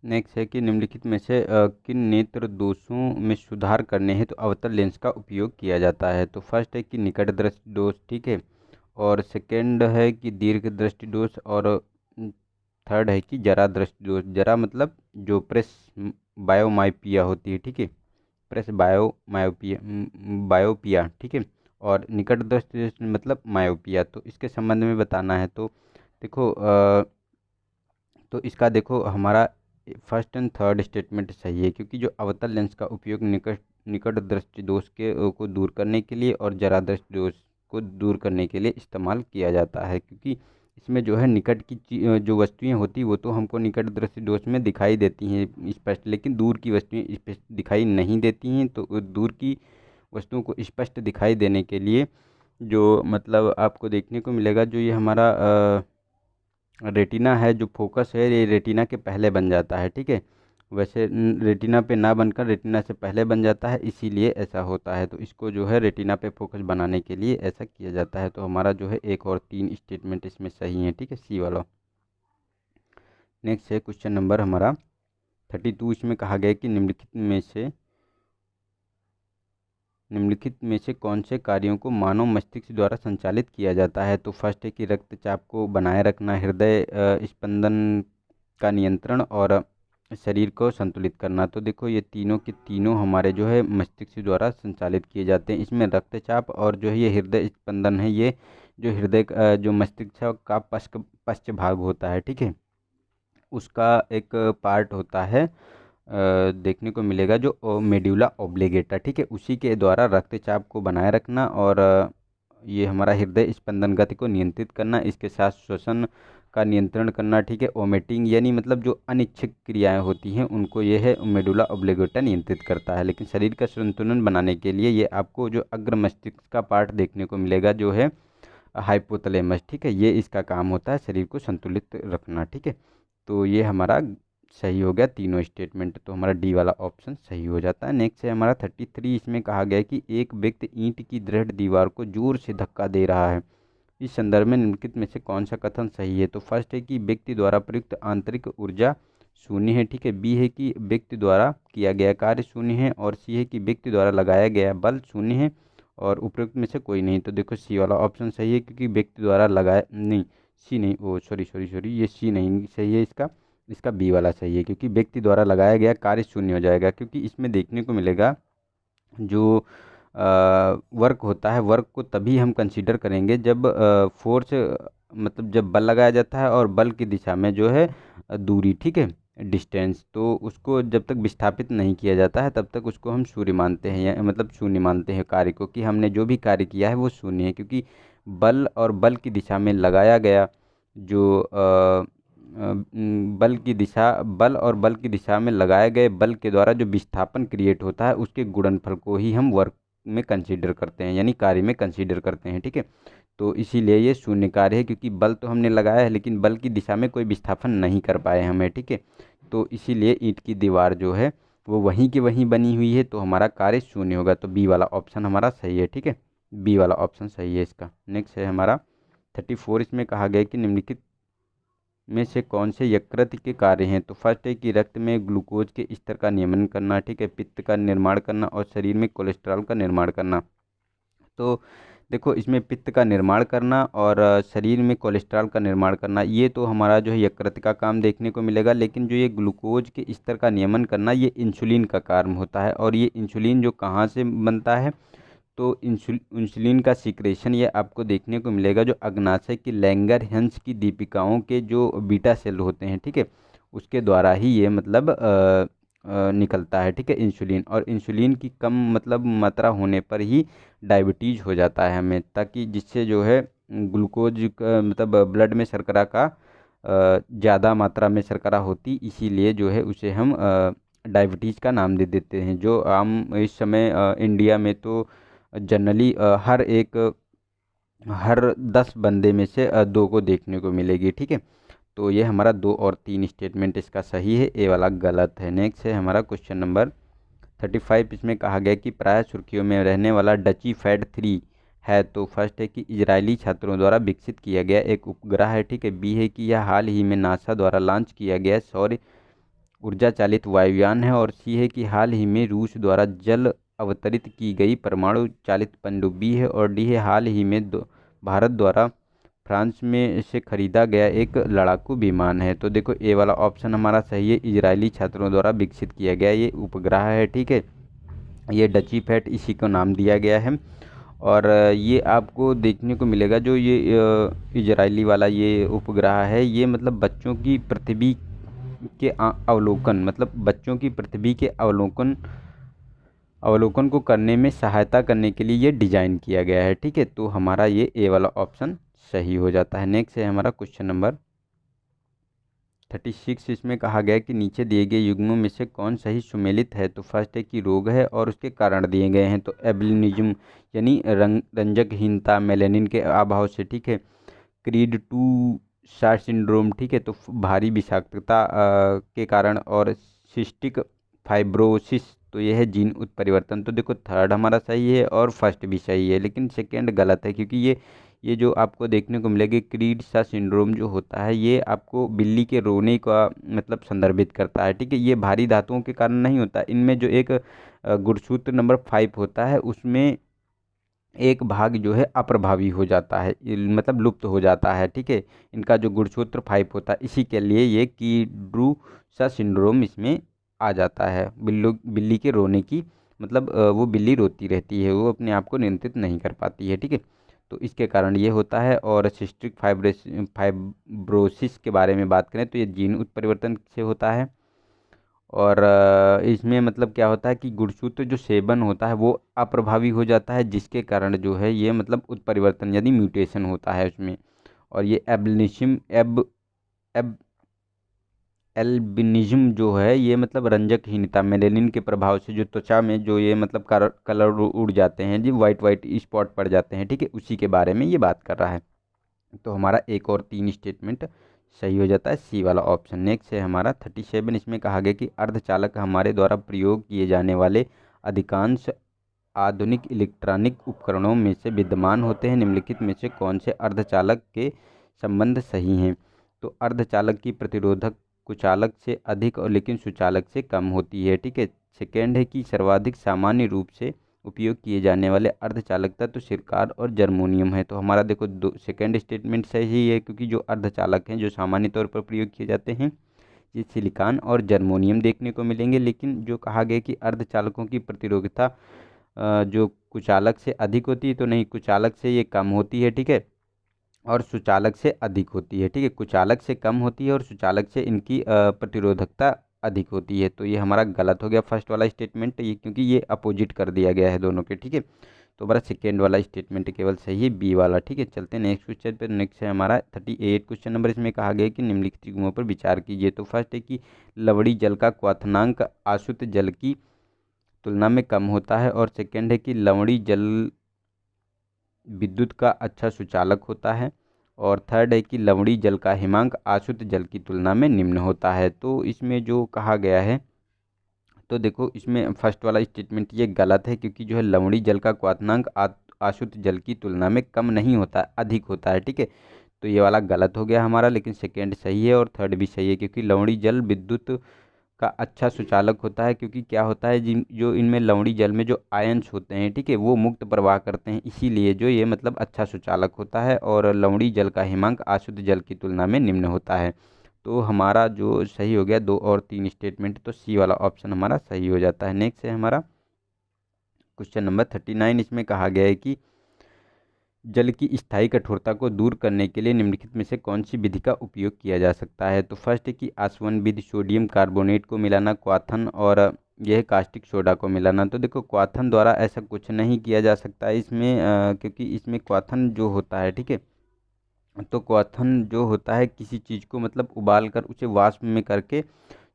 नेक्स्ट है कि निम्नलिखित में से किन नेत्र दोषों में सुधार करने हेतु तो अवतल लेंस का उपयोग किया जाता है। तो फर्स्ट है कि निकट दृष्टि दोष। ठीक है। और सेकंड है कि दीर्घ दृष्टि दोष। और थर्ड है कि जरा दृष्टि दोष। जरा मतलब जो प्रेस बायोमाइपिया होती है। ठीक है। प्रेस बायोमायोपिया, बायोपिया। ठीक है। और निकट दृष्टि दोष मतलब मायोपिया। तो इसके संबंध में बताना है। तो देखो तो इसका देखो हमारा फर्स्ट एंड थर्ड स्टेटमेंट सही है, क्योंकि जो अवतल लेंस का उपयोग निकट निकट दृष्टि दोष के को दूर करने के लिए और जरा दृष्टि दोष को दूर करने के लिए इस्तेमाल किया जाता है। क्योंकि इसमें जो है निकट की जो वस्तुएं होती वो तो हमको निकट दृष्टि दोष में दिखाई देती हैं स्पष्ट, लेकिन दूर की वस्तुएं स्पष्ट दिखाई नहीं देती हैं। तो दूर की वस्तुओं को स्पष्ट दिखाई देने के लिए जो मतलब आपको देखने को मिलेगा, जो ये हमारा रेटिना है, जो फोकस है, ये रेटिना के पहले बन जाता है। ठीक है। वैसे रेटिना पे ना बनकर रेटिना से पहले बन जाता है, इसीलिए ऐसा होता है। तो इसको जो है रेटिना पे फोकस बनाने के लिए ऐसा किया जाता है। तो हमारा जो है 1 और 3 स्टेटमेंट इसमें सही है। ठीक है, सी वाला। नेक्स्ट है क्वेश्चन नंबर हमारा 32। इसमें कहा गया है कि निम्नलिखित में से कौन से कार्यों को मानव मस्तिष्क द्वारा संचालित किया जाता है। तो फर्स्ट है कि रक्तचाप को बनाए रखना, हृदय स्पंदन का नियंत्रण और शरीर को संतुलित करना। तो देखो ये तीनों के तीनों हमारे जो है मस्तिष्क द्वारा संचालित किए जाते हैं। इसमें रक्तचाप और जो है ये हृदय स्पंदन है, ये जो हृदय जो मस्तिष्क का पश्च भाग होता है, ठीक है, उसका एक पार्ट होता है, देखने को मिलेगा जो मेड्यूला ऑब्लिगेटा। ठीक है। उसी के द्वारा रक्तचाप को बनाए रखना और ये हमारा हृदय स्पंदन गति को नियंत्रित करना, इसके साथ श्वसन का नियंत्रण करना। ठीक है। ओमेटिंग यानी मतलब जो अनिच्छिक क्रियाएं होती हैं उनको ये है मेडुला ऑब्लिगेटा नियंत्रित करता है। लेकिन शरीर का संतुलन बनाने के लिए ये आपको जो अग्र मस्तिष्क का पार्ट देखने को मिलेगा जो है हाइपोथैलेमस। ठीक है। ये इसका काम होता है शरीर को संतुलित रखना। ठीक है। तो ये हमारा सही हो गया तीनों स्टेटमेंट। तो हमारा डी वाला ऑप्शन सही हो जाता है। नेक्स्ट है हमारा 33। इसमें कहा गया है कि एक व्यक्ति ईंट की दृढ़ दीवार को जोर से धक्का दे रहा है। इस संदर्भ में निम्नलिखित में से कौन सा कथन सही है। तो फर्स्ट है कि व्यक्ति द्वारा प्रयुक्त आंतरिक ऊर्जा शून्य है। ठीक है। बी है कि व्यक्ति द्वारा किया गया कार्य शून्य है। और सी है कि व्यक्ति द्वारा लगाया गया बल शून्य है। और उपयुक्त में से कोई नहीं। तो देखो सी वाला ऑप्शन सही है, क्योंकि व्यक्ति द्वारा लगाया नहीं, सी नहीं, ओ सॉरी सॉरी सॉरी, ये सी नहीं सही है, इसका बी वाला सही है, क्योंकि व्यक्ति द्वारा लगाया गया कार्य शून्य हो जाएगा। क्योंकि इसमें देखने को मिलेगा जो वर्क होता है, वर्क को तभी हम कंसीडर करेंगे जब फोर्स मतलब जब बल लगाया जाता है और बल की दिशा में जो है दूरी, ठीक है, डिस्टेंस, तो उसको जब तक विस्थापित नहीं किया जाता है तब तक उसको हम शून्य मानते हैं, या मतलब शून्य मानते हैं कार्य को, कि हमने जो भी कार्य किया है वो शून्य है। क्योंकि बल और बल की दिशा में लगाया गया जो बल और बल की दिशा में लगाए गए बल के द्वारा जो विस्थापन क्रिएट होता है उसके गुणनफल को ही हम वर्क में कंसीडर करते हैं, यानी कार्य में कंसीडर करते हैं। ठीक है। तो इसीलिए ये शून्य कार्य है, क्योंकि बल तो हमने लगाया है लेकिन बल की दिशा में कोई विस्थापन नहीं कर पाए हमें। ठीक है। तो इसीलिए ईंट की दीवार जो है वो वहीं की वहीं बनी हुई है, तो हमारा कार्य शून्य होगा। तो बी वाला ऑप्शन हमारा सही है। ठीक है। बी वाला ऑप्शन सही है इसका। नेक्स्ट है हमारा 34। इसमें कहा गया है कि निम्नलिखित में से कौन से यकृत के कार्य हैं? तो फर्स्ट है कि रक्त में ग्लूकोज के स्तर का नियमन करना, ठीक है, पित्त का निर्माण करना और शरीर में कोलेस्ट्रॉल का निर्माण करना। तो देखो इसमें पित्त का निर्माण करना और शरीर में कोलेस्ट्रॉल का निर्माण करना, ये तो हमारा जो है यकृत का काम देखने को मिलेगा। लेकिन जो ये ग्लूकोज के स्तर का नियमन करना, ये इंसुलिन का कार्य होता है। और ये इंसुलिन जो कहाँ से बनता है? तो इंसुलिन का सीक्रेशन ये आपको देखने को मिलेगा जो अग्नाशय की लैंगरहैंस की दीपिकाओं के जो बीटा सेल होते हैं, ठीक है, उसके द्वारा ही ये मतलब निकलता है, ठीक है, इंसुलिन। और इंसुलिन की कम मतलब मात्रा होने पर ही डायबिटीज़ हो जाता है हमें, ताकि जिससे जो है ग्लूकोज का मतलब ब्लड में शर्करा का ज़्यादा मात्रा में शर्करा होती, इसीलिए जो है उसे हम डायबिटीज़ का नाम दे देते हैं। जो आम इस समय इंडिया में तो जनरली हर 10 बंदे में से 2 को देखने को मिलेगी, ठीक है। तो ये हमारा 2 और 3 स्टेटमेंट इसका सही है, ए वाला गलत है। नेक्स्ट है हमारा क्वेश्चन नंबर 35। इसमें कहा गया कि प्राय सुर्खियों में रहने वाला डची फैट 3 है। तो फर्स्ट है कि इजरायली छात्रों द्वारा विकसित किया गया एक उपग्रह है, ठीक है। बी है कि यह हाल ही में नासा द्वारा लॉन्च किया गया सौर ऊर्जा चालित वायुयान है। और सी है कि हाल ही में रूस द्वारा जल अवतरित की गई परमाणु चालित पनडुब्बी है। और डी है हाल ही में भारत द्वारा फ्रांस में से खरीदा गया एक लड़ाकू विमान है। तो देखो ए वाला ऑप्शन हमारा सही है, इजरायली छात्रों द्वारा विकसित किया गया ये उपग्रह है, ठीक है। ये डची फैट इसी को नाम दिया गया है। और ये आपको देखने को मिलेगा जो ये इजरायली वाला ये उपग्रह है, ये मतलब बच्चों की पृथ्वी के अवलोकन मतलब बच्चों की पृथ्वी के अवलोकन को करने में सहायता करने के लिए ये डिज़ाइन किया गया है, ठीक है। तो हमारा ये ए वाला ऑप्शन सही हो जाता है। नेक्स्ट है हमारा क्वेश्चन नंबर 36। इसमें कहा गया कि नीचे दिए गए युग्मों में से कौन सही सुमेलित है? तो फर्स्ट है कि रोग है और उसके कारण दिए गए हैं। तो एल्बिनिज्म यानी रंजकहीनता मेलेनिन के अभाव से, ठीक है। क्रीड 2 शार्ट सिंड्रोम, ठीक है, तो भारी विषाक्तता के कारण। और सिस्टिक फाइब्रोसिस, तो यह है जीन उत्परिवर्तन। तो देखो थर्ड हमारा सही है और फर्स्ट भी सही है, लेकिन सेकेंड गलत है, क्योंकि ये जो आपको देखने को मिलेगी क्रीड सा सिंड्रोम जो होता है, ये आपको बिल्ली के रोने का मतलब संदर्भित करता है, ठीक है। ये भारी धातुओं के कारण नहीं होता। इनमें जो एक गुणसूत्र नंबर 5 होता है, उसमें एक भाग जो है अप्रभावी हो जाता है, मतलब लुप्त हो जाता है, ठीक है। इनका जो गुणसूत्र 5 होता है, इसी के लिए ये कीड्रू सा सिंड्रोम इसमें आ जाता है। बिल्ली के रोने की मतलब वो बिल्ली रोती रहती है, वो अपने आप को नियंत्रित नहीं कर पाती है, ठीक है। तो इसके कारण ये होता है। और सिस्टिक फाइब्रोसिस के बारे में बात करें तो ये जीन उत्परिवर्तन से होता है। और इसमें मतलब क्या होता है कि गुणसूत्र जो सेवन होता है वो अप्रभावी हो जाता है, जिसके कारण जो है ये मतलब उत्परिवर्तन यानी म्यूटेशन होता है उसमें। और ये एब एल्बिनिज्म जो है ये मतलब रंजकहीनता मेलेनिन के प्रभाव से जो त्वचा में जो ये मतलब कलर उड़ जाते हैं जी, वाइट वाइट स्पॉट पड़ जाते हैं, ठीक है, उसी के बारे में ये बात कर रहा है। तो हमारा एक और 3 स्टेटमेंट सही हो जाता है, सी वाला ऑप्शन। नेक्स्ट है हमारा 37। इसमें कहा गया कि अर्धचालक हमारे द्वारा प्रयोग किए जाने वाले अधिकांश आधुनिक इलेक्ट्रॉनिक उपकरणों में से विद्यमान होते हैं। निम्नलिखित में से कौन से अर्धचालक के संबंध सही हैं? तो अर्धचालक की प्रतिरोधक कुचालक से अधिक और लेकिन सुचालक से कम होती है, ठीक है। सेकेंड है कि सर्वाधिक सामान्य रूप से उपयोग किए जाने वाले अर्धचालक तत्व सिरकान और जर्मोनियम है। तो हमारा देखो सेकेंड स्टेटमेंट सही है, क्योंकि जो अर्धचालक हैं जो सामान्य तौर पर प्रयोग किए जाते हैं ये सिलिकॉन और जर्मोनियम देखने को मिलेंगे। लेकिन जो कहा गया कि अर्धचालकों की प्रतिरोधकता जो कुचालक से अधिक होती है, तो नहीं, कुचालक से ये कम होती है, ठीक है, और सुचालक से अधिक होती है, ठीक है। कुचालक से कम होती है और सुचालक से इनकी प्रतिरोधकता अधिक होती है। तो ये हमारा गलत हो गया फर्स्ट वाला स्टेटमेंट, ये क्योंकि ये अपोजिट कर दिया गया है दोनों के, ठीक है। तो हमारा सेकेंड वाला स्टेटमेंट केवल सही है, बी वाला, ठीक है। चलते हैं नेक्स्ट क्वेश्चन पे। नेक्स्ट है हमारा 38 क्वेश्चन नंबर। इसमें कहा गया कि निम्नलिखित युग्मों पर विचार कीजिए। तो फर्स्ट है कि लवड़ी जल का क्वथनांक आशुत जल की तुलना में कम होता है। और सेकेंड है कि लवणी जल विद्युत का अच्छा सुचालक होता है। और थर्ड है कि लवणी जल का हिमांक आशुत जल की तुलना में निम्न होता है। तो इसमें जो कहा गया है, तो देखो इसमें फर्स्ट वाला स्टेटमेंट ये गलत है, क्योंकि जो है लवणी जल का क्वथनांक आशुत जल की तुलना में कम नहीं होता, अधिक होता है, ठीक है। तो ये वाला गलत हो गया हमारा, लेकिन सेकेंड सही है और थर्ड भी सही है, क्योंकि लवणी जल विद्युत का अच्छा सुचालक होता है। क्योंकि क्या होता है, जिन जो इनमें लवणी जल में जो आयंस होते हैं, ठीक है, वो मुक्त प्रवाह करते हैं, इसीलिए जो ये मतलब अच्छा सुचालक होता है। और लवणी जल का हिमांक अशुद्ध जल की तुलना में निम्न होता है। तो हमारा जो सही हो गया 2 और 3 स्टेटमेंट, तो सी वाला ऑप्शन हमारा सही हो जाता है। नेक्स्ट है हमारा क्वेश्चन नंबर 39। इसमें कहा गया है कि जल की स्थायी कठोरता को दूर करने के लिए निम्नलिखित में से कौन सी विधि का उपयोग किया जा सकता है। तो फर्स्ट है कि आसवन विधि, सोडियम कार्बोनेट को मिलाना, क्वाथन, और यह कास्टिक सोडा को मिलाना। तो देखो क्वाथन द्वारा ऐसा कुछ नहीं किया जा सकता है इसमें, क्योंकि इसमें क्वाथन जो होता है, ठीक है, तो क्वाथन जो होता है किसी चीज़ को मतलब उबाल कर उसे वाष्प में करके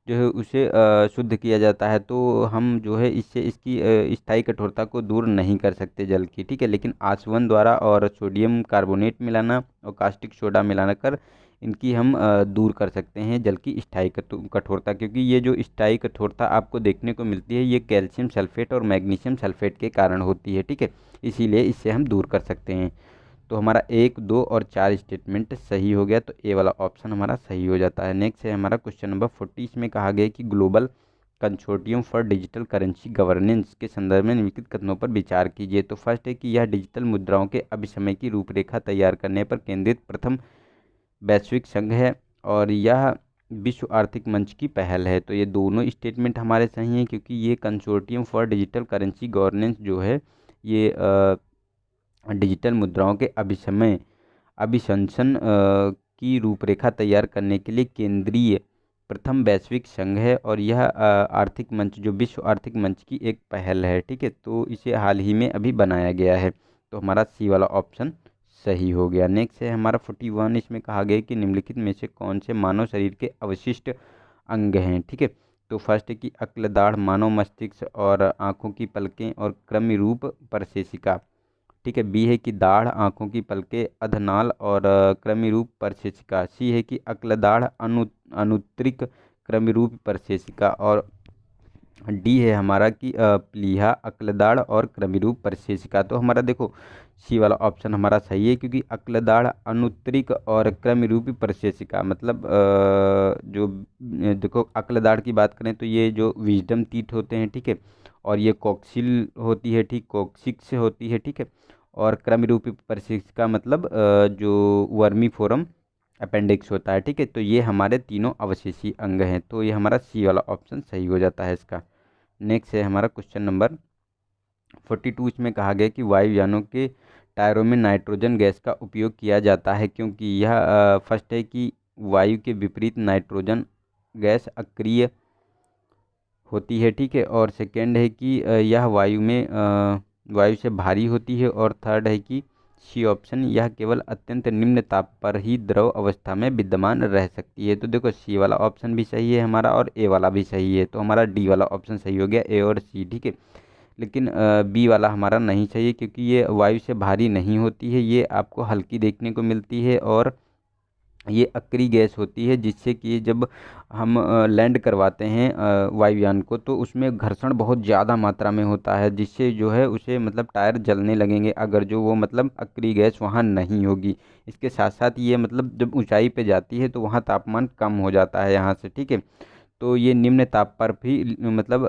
जो है उसे शुद्ध किया जाता है। तो हम जो है इससे इसकी स्थायी कठोरता को दूर नहीं कर सकते जल की, ठीक है। लेकिन आसवन द्वारा और सोडियम कार्बोनेट मिलाना और कास्टिक सोडा मिलाना कर इनकी हम दूर कर सकते हैं जल की स्थायी कठोरता। क्योंकि ये जो स्थायी कठोरता आपको देखने को मिलती है, ये कैल्शियम सल्फेट और मैग्नीशियम सल्फेट के कारण होती है, ठीक है। इसीलिए इससे हम दूर कर सकते हैं। तो हमारा 1, 2 और 4 स्टेटमेंट सही हो गया, तो ए वाला ऑप्शन हमारा सही हो जाता है। नेक्स्ट है हमारा क्वेश्चन नंबर 40। इसमें कहा गया है कि global consortium for digital currency governance के संदर्भ में निम्नलिखित कथनों पर विचार कीजिए। तो फर्स्ट है कि यह डिजिटल मुद्राओं के अभिसमय की रूपरेखा तैयार करने पर केंद्रित प्रथम वैश्विक संघ है और यह विश्व आर्थिक मंच की पहल है। तो ये दोनों स्टेटमेंट हमारे सही हैं, क्योंकि ये consortium for digital currency governance जो है ये डिजिटल मुद्राओं के अभिशंसन की रूपरेखा तैयार करने के लिए केंद्रीय प्रथम वैश्विक संघ है। और यह आर्थिक मंच जो विश्व आर्थिक मंच की एक पहल है, ठीक है। तो इसे हाल ही में अभी बनाया गया है। तो हमारा सी वाला ऑप्शन सही हो गया। नेक्स्ट है हमारा 41। इसमें कहा गया है कि निम्नलिखित में से कौन से मानव शरीर के अवशिष्ट अंग हैं, ठीक है। तो फर्स्ट है कि अक्ल, दाढ़, मानव मस्तिष्क और आँखों की पलकें और क्रमिरूप परसेशिका, ठीक है। बी है कि दाढ़, आँखों की पलकें, अधनाल और क्रमिरूप परसेशिका। सी है कि अक्ल, दाढ़, अनुत्तरिक क्रमिरूप परसेशिका। और डी है हमारा कि प्लीहा, अक्लदाढ़ और क्रमिरूप परसेशिका। तो हमारा देखो सी वाला ऑप्शन हमारा सही है, क्योंकि अक्लदाढ़, अनुत्तरिक और क्रमिरूपी परसेशिका मतलब जो देखो अक्लदाढ़ की बात करें तो ये जो विजडम टीथ होते हैं, ठीक है, और ये कॉक्सिल होती है, ठीक, कॉक्सिक्स होती है, ठीक है। और क्रमिरूपी परसेशिका मतलब जो वर्मी फोरम अपेंडिक्स होता है, ठीक है। तो ये हमारे तीनों अवशेषी अंग हैं। तो ये हमारा सी वाला ऑप्शन सही हो जाता है इसका। नेक्स्ट है हमारा क्वेश्चन नंबर 42। इसमें कहा गया कि वायुयानों के टायरों में नाइट्रोजन गैस का उपयोग किया जाता है, क्योंकि यह फर्स्ट है कि वायु के विपरीत नाइट्रोजन गैस अक्रिय होती है, ठीक है। और सेकेंड है कि यह वायु से भारी होती है। और थर्ड है कि सी ऑप्शन, यह केवल अत्यंत निम्न ताप पर ही द्रव अवस्था में विद्यमान रह सकती है। तो देखो सी वाला ऑप्शन भी सही है हमारा और ए वाला भी सही है। तो हमारा डी वाला ऑप्शन सही हो गया, ए और सी, ठीक है। लेकिन बी वाला हमारा नहीं सही है, क्योंकि ये वायु से भारी नहीं होती है, ये आपको हल्की देखने को मिलती है और ये अक्री गैस होती है, जिससे कि जब हम लैंड करवाते हैं वायुयान को, तो उसमें घर्षण बहुत ज़्यादा मात्रा में होता है, जिससे जो है उसे मतलब टायर जलने लगेंगे अगर जो वो मतलब अक्री गैस वहाँ नहीं होगी। इसके साथ साथ ये मतलब जब ऊंचाई पे जाती है तो वहाँ तापमान कम हो जाता है यहाँ से, ठीक है। तो ये निम्न ताप पर भी मतलब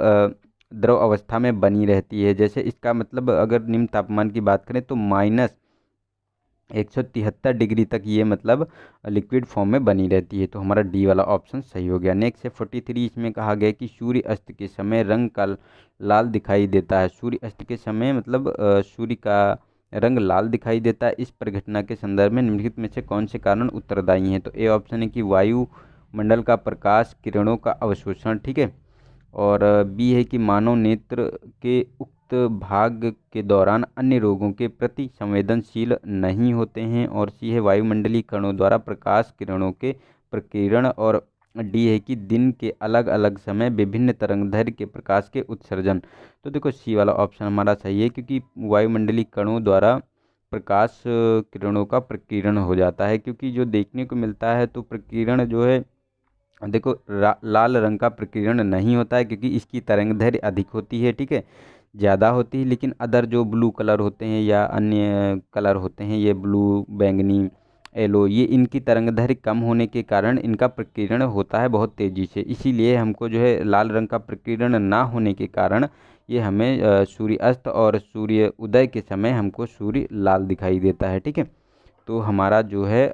द्रव अवस्था में बनी रहती है। जैसे इसका मतलब अगर निम्न तापमान की बात करें तो -173 डिग्री तक ये मतलब लिक्विड फॉर्म में बनी रहती है। तो हमारा डी वाला ऑप्शन सही हो गया। नेक्स्ट है 43। इसमें कहा गया कि सूर्य अस्त के समय रंग का लाल दिखाई देता है। सूर्य अस्त के समय मतलब सूर्य का रंग लाल दिखाई देता है। इस परिघटना के संदर्भ में निम्नलिखित में से कौन से कारण उत्तरदायी हैं। तो ए ऑप्शन है कि वायुमंडल का प्रकाश किरणों का अवशोषण, ठीक है। और बी है कि मानव नेत्र के उक्त भाग के दौरान अन्य रोगों के प्रति संवेदनशील नहीं होते हैं। और सी है वायुमंडलीय कणों द्वारा प्रकाश किरणों के प्रकीर्ण। और डी है कि दिन के अलग अलग समय विभिन्न तरंगदैर्घ्य के प्रकाश के उत्सर्जन। तो देखो सी वाला ऑप्शन हमारा सही है, क्योंकि वायुमंडलीय कणों द्वारा प्रकाश किरणों का प्रकीर्ण हो जाता है। क्योंकि जो देखने को मिलता है तो प्रकीर्ण जो है देखो लाल रंग का प्रकीर्ण नहीं होता है, क्योंकि इसकी तरंगदैर्घ्य अधिक होती है, ठीक है, ज़्यादा होती है। लेकिन अदर जो ब्लू कलर होते हैं या अन्य कलर होते हैं, ये ब्लू, बैंगनी एलो, ये इनकी तरंगदैर्घ्य कम होने के कारण इनका प्रकीर्णन होता है बहुत तेज़ी से, इसीलिए हमको जो है लाल रंग का प्रकीर्णन ना होने के कारण ये हमें सूर्य अस्त और सूर्य उदय के समय हमको सूर्य लाल दिखाई देता है। ठीक है, तो हमारा जो है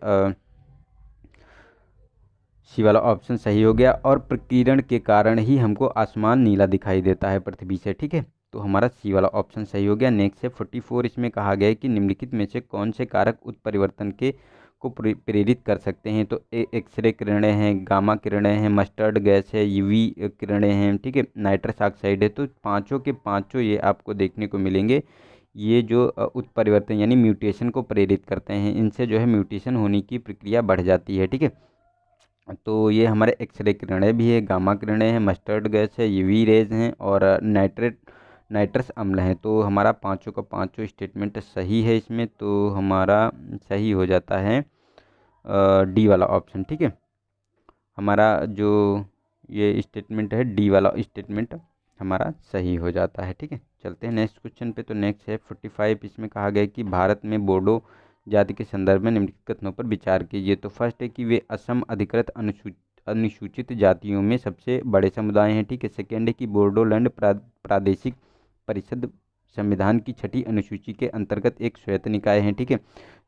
सी वाला ऑप्शन सही हो गया, और प्रकीर्णन के कारण ही हमको आसमान नीला दिखाई देता है पृथ्वी से। ठीक है, तो हमारा सी वाला ऑप्शन सही हो गया। नेक्स्ट है 44, इसमें कहा गया है कि निम्नलिखित में से कौन से कारक उत्परिवर्तन के को प्रेरित कर सकते हैं। तो एक्सरे किरणें हैं, गामा किरणें हैं, मस्टर्ड गैस है, यूवी किरणें हैं, ठीक है, नाइट्रस ऑक्साइड है। तो पाँचों के पाँचों ये आपको देखने को मिलेंगे, ये जो उत्परिवर्तन यानी म्यूटेशन को प्रेरित करते हैं, इनसे जो है म्यूटेशन होने की प्रक्रिया बढ़ जाती है। ठीक है, तो ये हमारे एक्सरे किरणें भी है, गामा किरणें हैं, मस्टर्ड गैस है, यूवी रेज हैं, और नाइट्रस अम्ल हैं। तो हमारा पाँचों का पाँचों स्टेटमेंट सही है इसमें, तो हमारा सही हो जाता है डी वाला ऑप्शन। ठीक है, हमारा जो ये स्टेटमेंट है डी वाला स्टेटमेंट हमारा सही हो जाता है। ठीक है, चलते हैं नेक्स्ट क्वेश्चन पे। तो नेक्स्ट है 45, इसमें कहा गया है कि भारत में बोडो जाति के संदर्भ में निम्नलिखित कथनों पर विचार कीजिए। तो फर्स्ट है कि वे असम अधिकृत अनुसूचित जातियों में सबसे बड़े समुदाय हैं। ठीक है, सेकेंड है कि बोडोलैंड प्रादेशिक परिषद संविधान की 6ठी अनुसूची के अंतर्गत एक स्वायत्त निकाय है। ठीक है,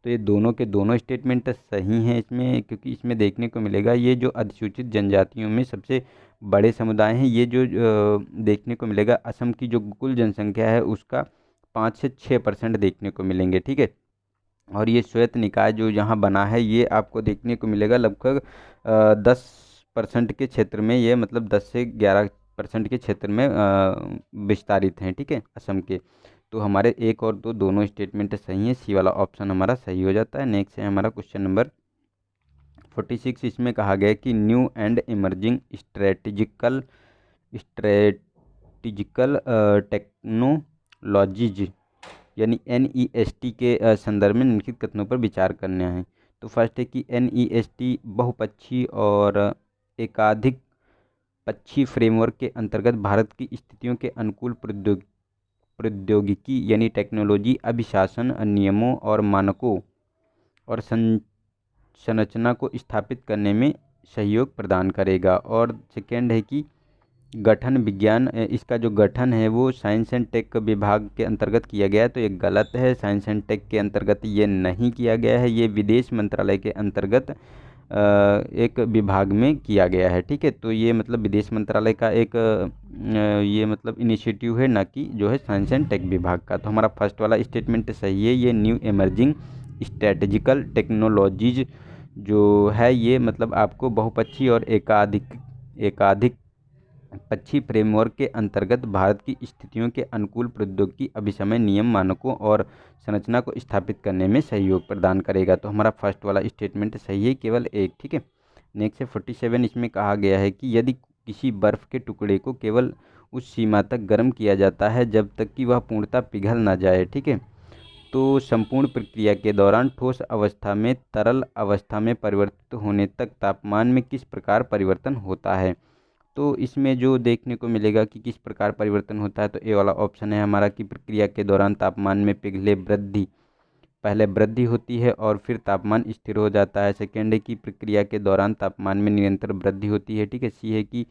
तो ये दोनों के दोनों स्टेटमेंट सही हैं इसमें, क्योंकि इसमें देखने को मिलेगा ये जो अधिसूचित जनजातियों में सबसे बड़े समुदाय हैं, ये जो देखने को मिलेगा असम की जो कुल जनसंख्या है उसका 5 से 6% देखने को मिलेंगे। ठीक है, और ये श्वेत निकाय जो यहाँ बना है ये आपको देखने को मिलेगा लगभग 10% के क्षेत्र में, ये मतलब 10 से 11% के क्षेत्र में विस्तारित हैं। ठीक है, असम के। तो हमारे एक और दो दोनों स्टेटमेंट सही हैं, सी वाला ऑप्शन हमारा सही हो जाता है। नेक्स्ट है हमारा क्वेश्चन नंबर 46, इसमें कहा गया है कि न्यू एंड इमर्जिंग स्ट्रेटिजिकल टेक्नोलॉजीज यानी NEST के संदर्भ में निम्नलिखित कथनों पर विचार करना है। तो फर्स्ट है कि NEST बहुपक्षीय और एकाधिक पक्षी फ्रेमवर्क के अंतर्गत भारत की स्थितियों के अनुकूल प्रौद्योगिकी यानी टेक्नोलॉजी, अभिशासन, नियमों और मानकों और संरचना को स्थापित करने में सहयोग प्रदान करेगा। और सेकेंड है कि गठन विज्ञान, इसका जो गठन है वो साइंस एंड टेक विभाग के अंतर्गत किया गया है। तो ये गलत है, साइंस एंड टेक के अंतर्गत ये नहीं किया गया है, ये विदेश मंत्रालय के अंतर्गत एक विभाग में किया गया है। ठीक है, तो ये मतलब विदेश मंत्रालय का एक ये मतलब इनिशिएटिव है, ना कि जो है साइंस एंड टेक विभाग का। तो हमारा फर्स्ट वाला स्टेटमेंट सही है, ये न्यू इमर्जिंग स्ट्रेटेजिकल टेक्नोलॉजीज जो है ये मतलब आपको बहुपक्षीय और एकाधिक पक्षी फ्रेमवर्क के अंतर्गत भारत की स्थितियों के अनुकूल प्रौद्योगिकी, अभिसमय, नियम, मानकों और संरचना को स्थापित करने में सहयोग प्रदान करेगा। तो हमारा फर्स्ट वाला स्टेटमेंट सही है, केवल एक। ठीक है, नेक्स्ट है 47, इसमें कहा गया है कि यदि किसी बर्फ़ के टुकड़े को केवल उस सीमा तक गर्म किया जाता है जब तक कि वह पूर्णतः पिघल ना जाए, ठीक है, तो संपूर्ण प्रक्रिया के दौरान ठोस अवस्था में तरल अवस्था में परिवर्तित होने तक तापमान में किस प्रकार परिवर्तन होता है। तो इसमें जो देखने को मिलेगा कि किस प्रकार परिवर्तन होता है, तो ए वाला ऑप्शन है हमारा कि प्रक्रिया के दौरान तापमान में पहले वृद्धि होती है और फिर तापमान स्थिर हो जाता है। सेकेंड है कि प्रक्रिया के दौरान तापमान में निरंतर वृद्धि होती है। ठीक है, सी है कि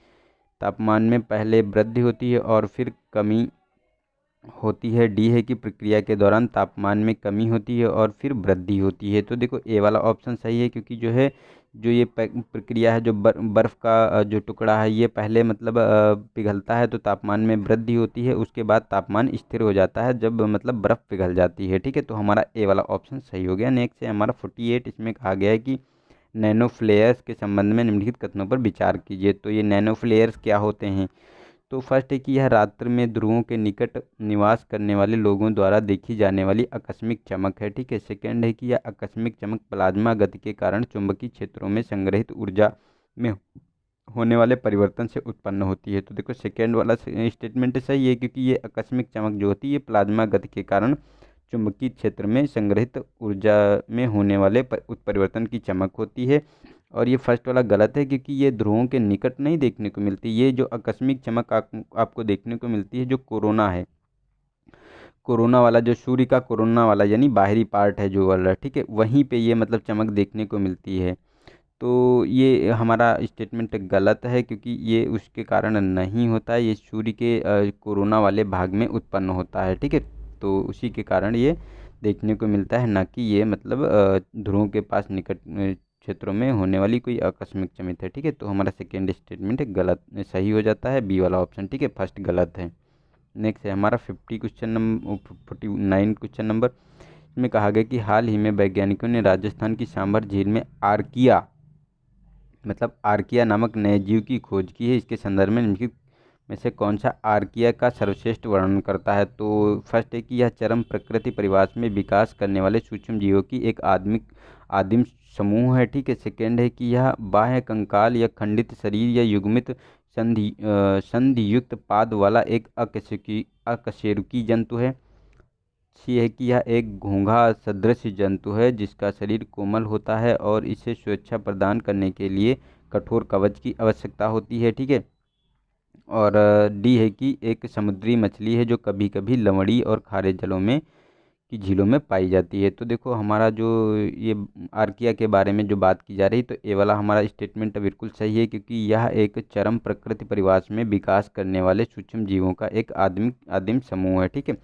तापमान में पहले वृद्धि होती है और फिर कमी होती है। डी है कि प्रक्रिया के दौरान तापमान में कमी होती है और फिर वृद्धि होती है। तो देखो ए वाला ऑप्शन सही है, क्योंकि जो है जो ये प्रक्रिया है, जो बर्फ़ का जो टुकड़ा है ये पहले मतलब पिघलता है तो तापमान में वृद्धि होती है, उसके बाद तापमान स्थिर हो जाता है जब मतलब बर्फ़ पिघल जाती है। ठीक है, तो हमारा ए वाला ऑप्शन सही हो गया। नेक्स्ट है हमारा 48, इसमें कहा गया है कि नैनो फ्लेयर्स के संबंध में निम्नलिखित कथनों पर विचार कीजिए। तो ये नैनो फ्लेयर्स क्या होते हैं। तो फर्स्ट है कि यह रात्रि में ध्रुवों के निकट निवास करने वाले लोगों द्वारा देखी जाने वाली आकस्मिक चमक है। ठीक है, सेकेंड है कि यह आकस्मिक चमक प्लाज्मा गति के कारण चुंबकीय क्षेत्रों में संग्रहित ऊर्जा में होने वाले परिवर्तन से उत्पन्न होती है। तो देखो सेकेंड वाला स्टेटमेंट सही है, क्योंकि ये आकस्मिक चमक जो होती है ये प्लाज्मा गति के कारण चुंबकीय क्षेत्र में संग्रहित ऊर्जा में होने वाले उत्परिवर्तन की चमक होती है। और ये फर्स्ट वाला गलत है, क्योंकि ये ध्रुवों के निकट नहीं देखने को मिलती। ये जो आकस्मिक चमक आपको देखने को मिलती है जो कोरोना है, कोरोना वाला, जो सूर्य का कोरोना वाला यानी बाहरी पार्ट है जो वाला, ठीक है, वहीं पे ये मतलब चमक देखने को मिलती है। तो ये हमारा स्टेटमेंट गलत है, क्योंकि ये उसके कारण नहीं होता है, ये सूर्य के कोरोना वाले भाग में उत्पन्न होता है, ठीक है। तो उसी के कारण ये देखने को मिलता है, ना कि ये मतलब ध्रुवों के पास निकट क्षेत्रों में होने वाली कोई आकस्मिक चमक है, ठीक है। तो हमारा सेकेंड स्टेटमेंट गलत सही हो जाता है, बी वाला ऑप्शन, ठीक है, फर्स्ट गलत है। नेक्स्ट है हमारा 49 क्वेश्चन नंबर। इसमें कहा गया कि हाल ही में वैज्ञानिकों ने राजस्थान की सांभर झील में आर्किया मतलब आर्किया नामक नए जीव की खोज की है। इसके संदर्भ में निम्नलिखित में से कौन सा आर्किया का सर्वश्रेष्ठ वर्णन करता है? तो फर्स्ट है कि यह चरम प्रकृति परिवार में विकास करने वाले सूक्ष्म जीवों की एक आदिम समूह है, ठीक है। सेकेंड है कि यह बाह्य कंकाल या खंडित शरीर या युग्मित संधियुक्त पाद वाला एक अकशेरुकी जंतु है। सी है कि यह एक घोंघा सदृश जंतु है जिसका शरीर कोमल होता है और इसे सुरक्षा प्रदान करने के लिए कठोर कवच की आवश्यकता होती है, ठीक है। और डी है कि एक समुद्री मछली है जो कभी कभी लवणी और खारे जलों में की झीलों में पाई जाती है। तो देखो हमारा जो ये आर्किया के बारे में जो बात की जा रही, तो ये वाला हमारा स्टेटमेंट बिल्कुल सही है, क्योंकि यह एक चरम प्रकृति परिवार में विकास करने वाले सूक्ष्म जीवों का एक आदिम समूह है, ठीक है।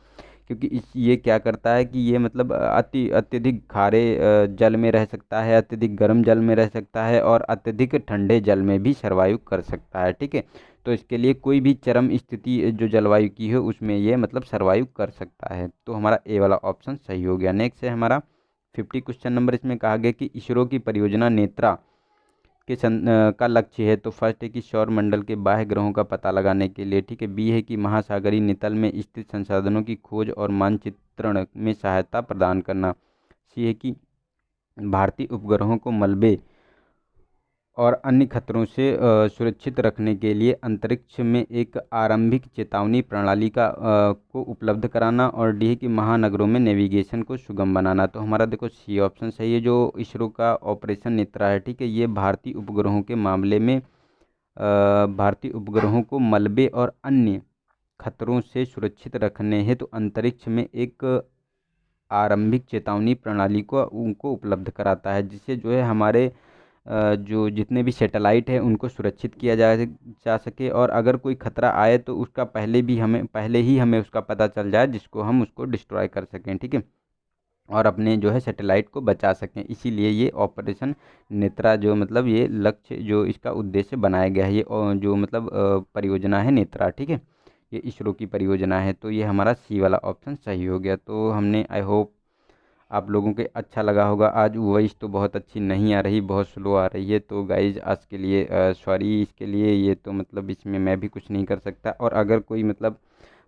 क्योंकि ये क्या करता है कि ये मतलब अत्यधिक खारे जल में रह सकता है, अत्यधिक गर्म जल में रह सकता है और अत्यधिक ठंडे जल में भी सर्वाइव कर सकता है, ठीक है। तो इसके लिए कोई भी चरम स्थिति जो जलवायु की है उसमें ये मतलब सर्वाइव कर सकता है। तो हमारा ए वाला ऑप्शन सही हो गया। नेक्स्ट है हमारा 50 क्वेश्चन नंबर। इसमें कहा गया कि इसरो की परियोजना नेत्रा का लक्ष्य है। तो फर्स्ट है कि सौर मंडल के बाह्य ग्रहों का पता लगाने के लिए, ठीक है। बी है कि महासागरीय नितल में स्थित संसाधनों की खोज और मानचित्रण में सहायता प्रदान करना। सी है कि भारतीय उपग्रहों को मलबे और अन्य खतरों से सुरक्षित रखने के लिए अंतरिक्ष में एक आरंभिक चेतावनी प्रणाली को उपलब्ध कराना। और डी है कि महानगरों में नेविगेशन को सुगम बनाना। तो हमारा देखो सी ऑप्शन सही है, जो इसरो का ऑपरेशन नेत्रा है, ठीक है। ये भारतीय उपग्रहों के मामले में भारतीय उपग्रहों को मलबे और अन्य खतरों से सुरक्षित रखने हेतु अंतरिक्ष में एक आरंभिक चेतावनी प्रणाली को उनको उपलब्ध कराता है, जिससे जो है हमारे जो जितने भी सैटेलाइट हैं उनको सुरक्षित किया जा सके, और अगर कोई खतरा आए तो उसका पहले ही हमें उसका पता चल जाए, जिसको हम उसको डिस्ट्रॉय कर सकें, ठीक है, और अपने जो है सैटेलाइट को बचा सकें। इसीलिए ये ऑपरेशन नेत्रा जो मतलब ये लक्ष्य जो इसका उद्देश्य बनाया गया है, ये जो मतलब परियोजना है नेत्रा, ठीक है, ये इसरो की परियोजना है। तो ये हमारा सी वाला ऑप्शन सही हो गया। तो हमने आई होप आप लोगों के अच्छा लगा होगा। आज वॉइस तो बहुत अच्छी नहीं आ रही, बहुत स्लो आ रही है, तो गाइज आज के लिए सॉरी इसके लिए। ये तो मतलब इसमें मैं भी कुछ नहीं कर सकता। और अगर कोई मतलब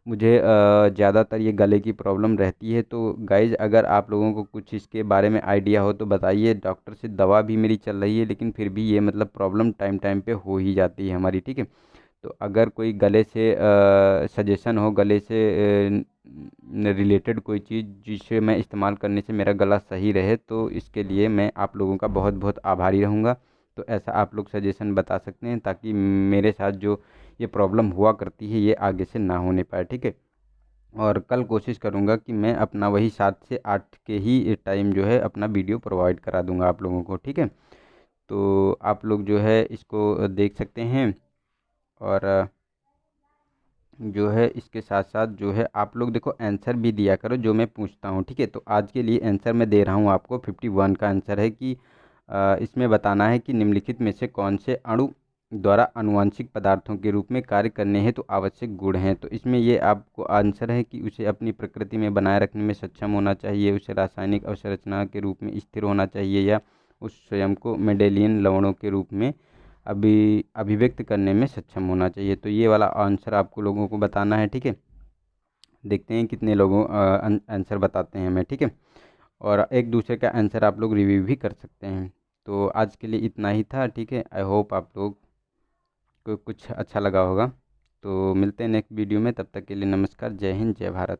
मुझे ज़्यादातर ये गले की प्रॉब्लम रहती है, तो गाइज अगर आप लोगों को कुछ इसके बारे में आइडिया हो तो बताइए। डॉक्टर से दवा भी मेरी चल रही है, लेकिन फिर भी ये मतलब प्रॉब्लम टाइम टाइम पे हो ही जाती है हमारी, ठीक है। तो अगर कोई गले से सजेशन हो, गले से रिलेटेड कोई चीज़ जिसे मैं इस्तेमाल करने से मेरा गला सही रहे, तो इसके लिए मैं आप लोगों का बहुत बहुत आभारी रहूँगा। तो ऐसा आप लोग सजेशन बता सकते हैं, ताकि मेरे साथ जो ये प्रॉब्लम हुआ करती है ये आगे से ना होने पाए, ठीक है। और कल कोशिश करूँगा कि मैं अपना वही 7 से 8 के ही टाइम जो है अपना वीडियो प्रोवाइड करा दूँगा आप लोगों को, ठीक है। तो आप लोग जो है इसको देख सकते हैं। और जो है इसके साथ साथ जो है आप लोग देखो आंसर भी दिया करो जो मैं पूछता हूँ, ठीक है। तो आज के लिए आंसर मैं दे रहा हूँ आपको। 51 का आंसर है कि इसमें बताना है कि निम्नलिखित में से कौन से अणु द्वारा आनुवंशिक पदार्थों के रूप में कार्य करने हेतु आवश्यक गुण हैं। तो इसमें ये आपको आंसर है कि उसे अपनी प्रकृति में बनाए रखने में सक्षम होना चाहिए, उसे रासायनिक अवसंरचना के रूप में स्थिर होना चाहिए, या उस स्वयं को मेंडेलियन लवणों के रूप में अभिव्यक्त करने में सक्षम होना चाहिए। तो ये वाला आंसर आपको लोगों को बताना है, ठीक है। देखते हैं कितने लोगों आंसर बताते हैं हमें, ठीक है। और एक दूसरे का आंसर आप लोग रिव्यू भी कर सकते हैं। तो आज के लिए इतना ही था, ठीक है। आई होप आप लोग को कुछ अच्छा लगा होगा। तो मिलते हैं नेक्स्ट वीडियो में, तब तक के लिए नमस्कार, जय हिंद, जय भारत।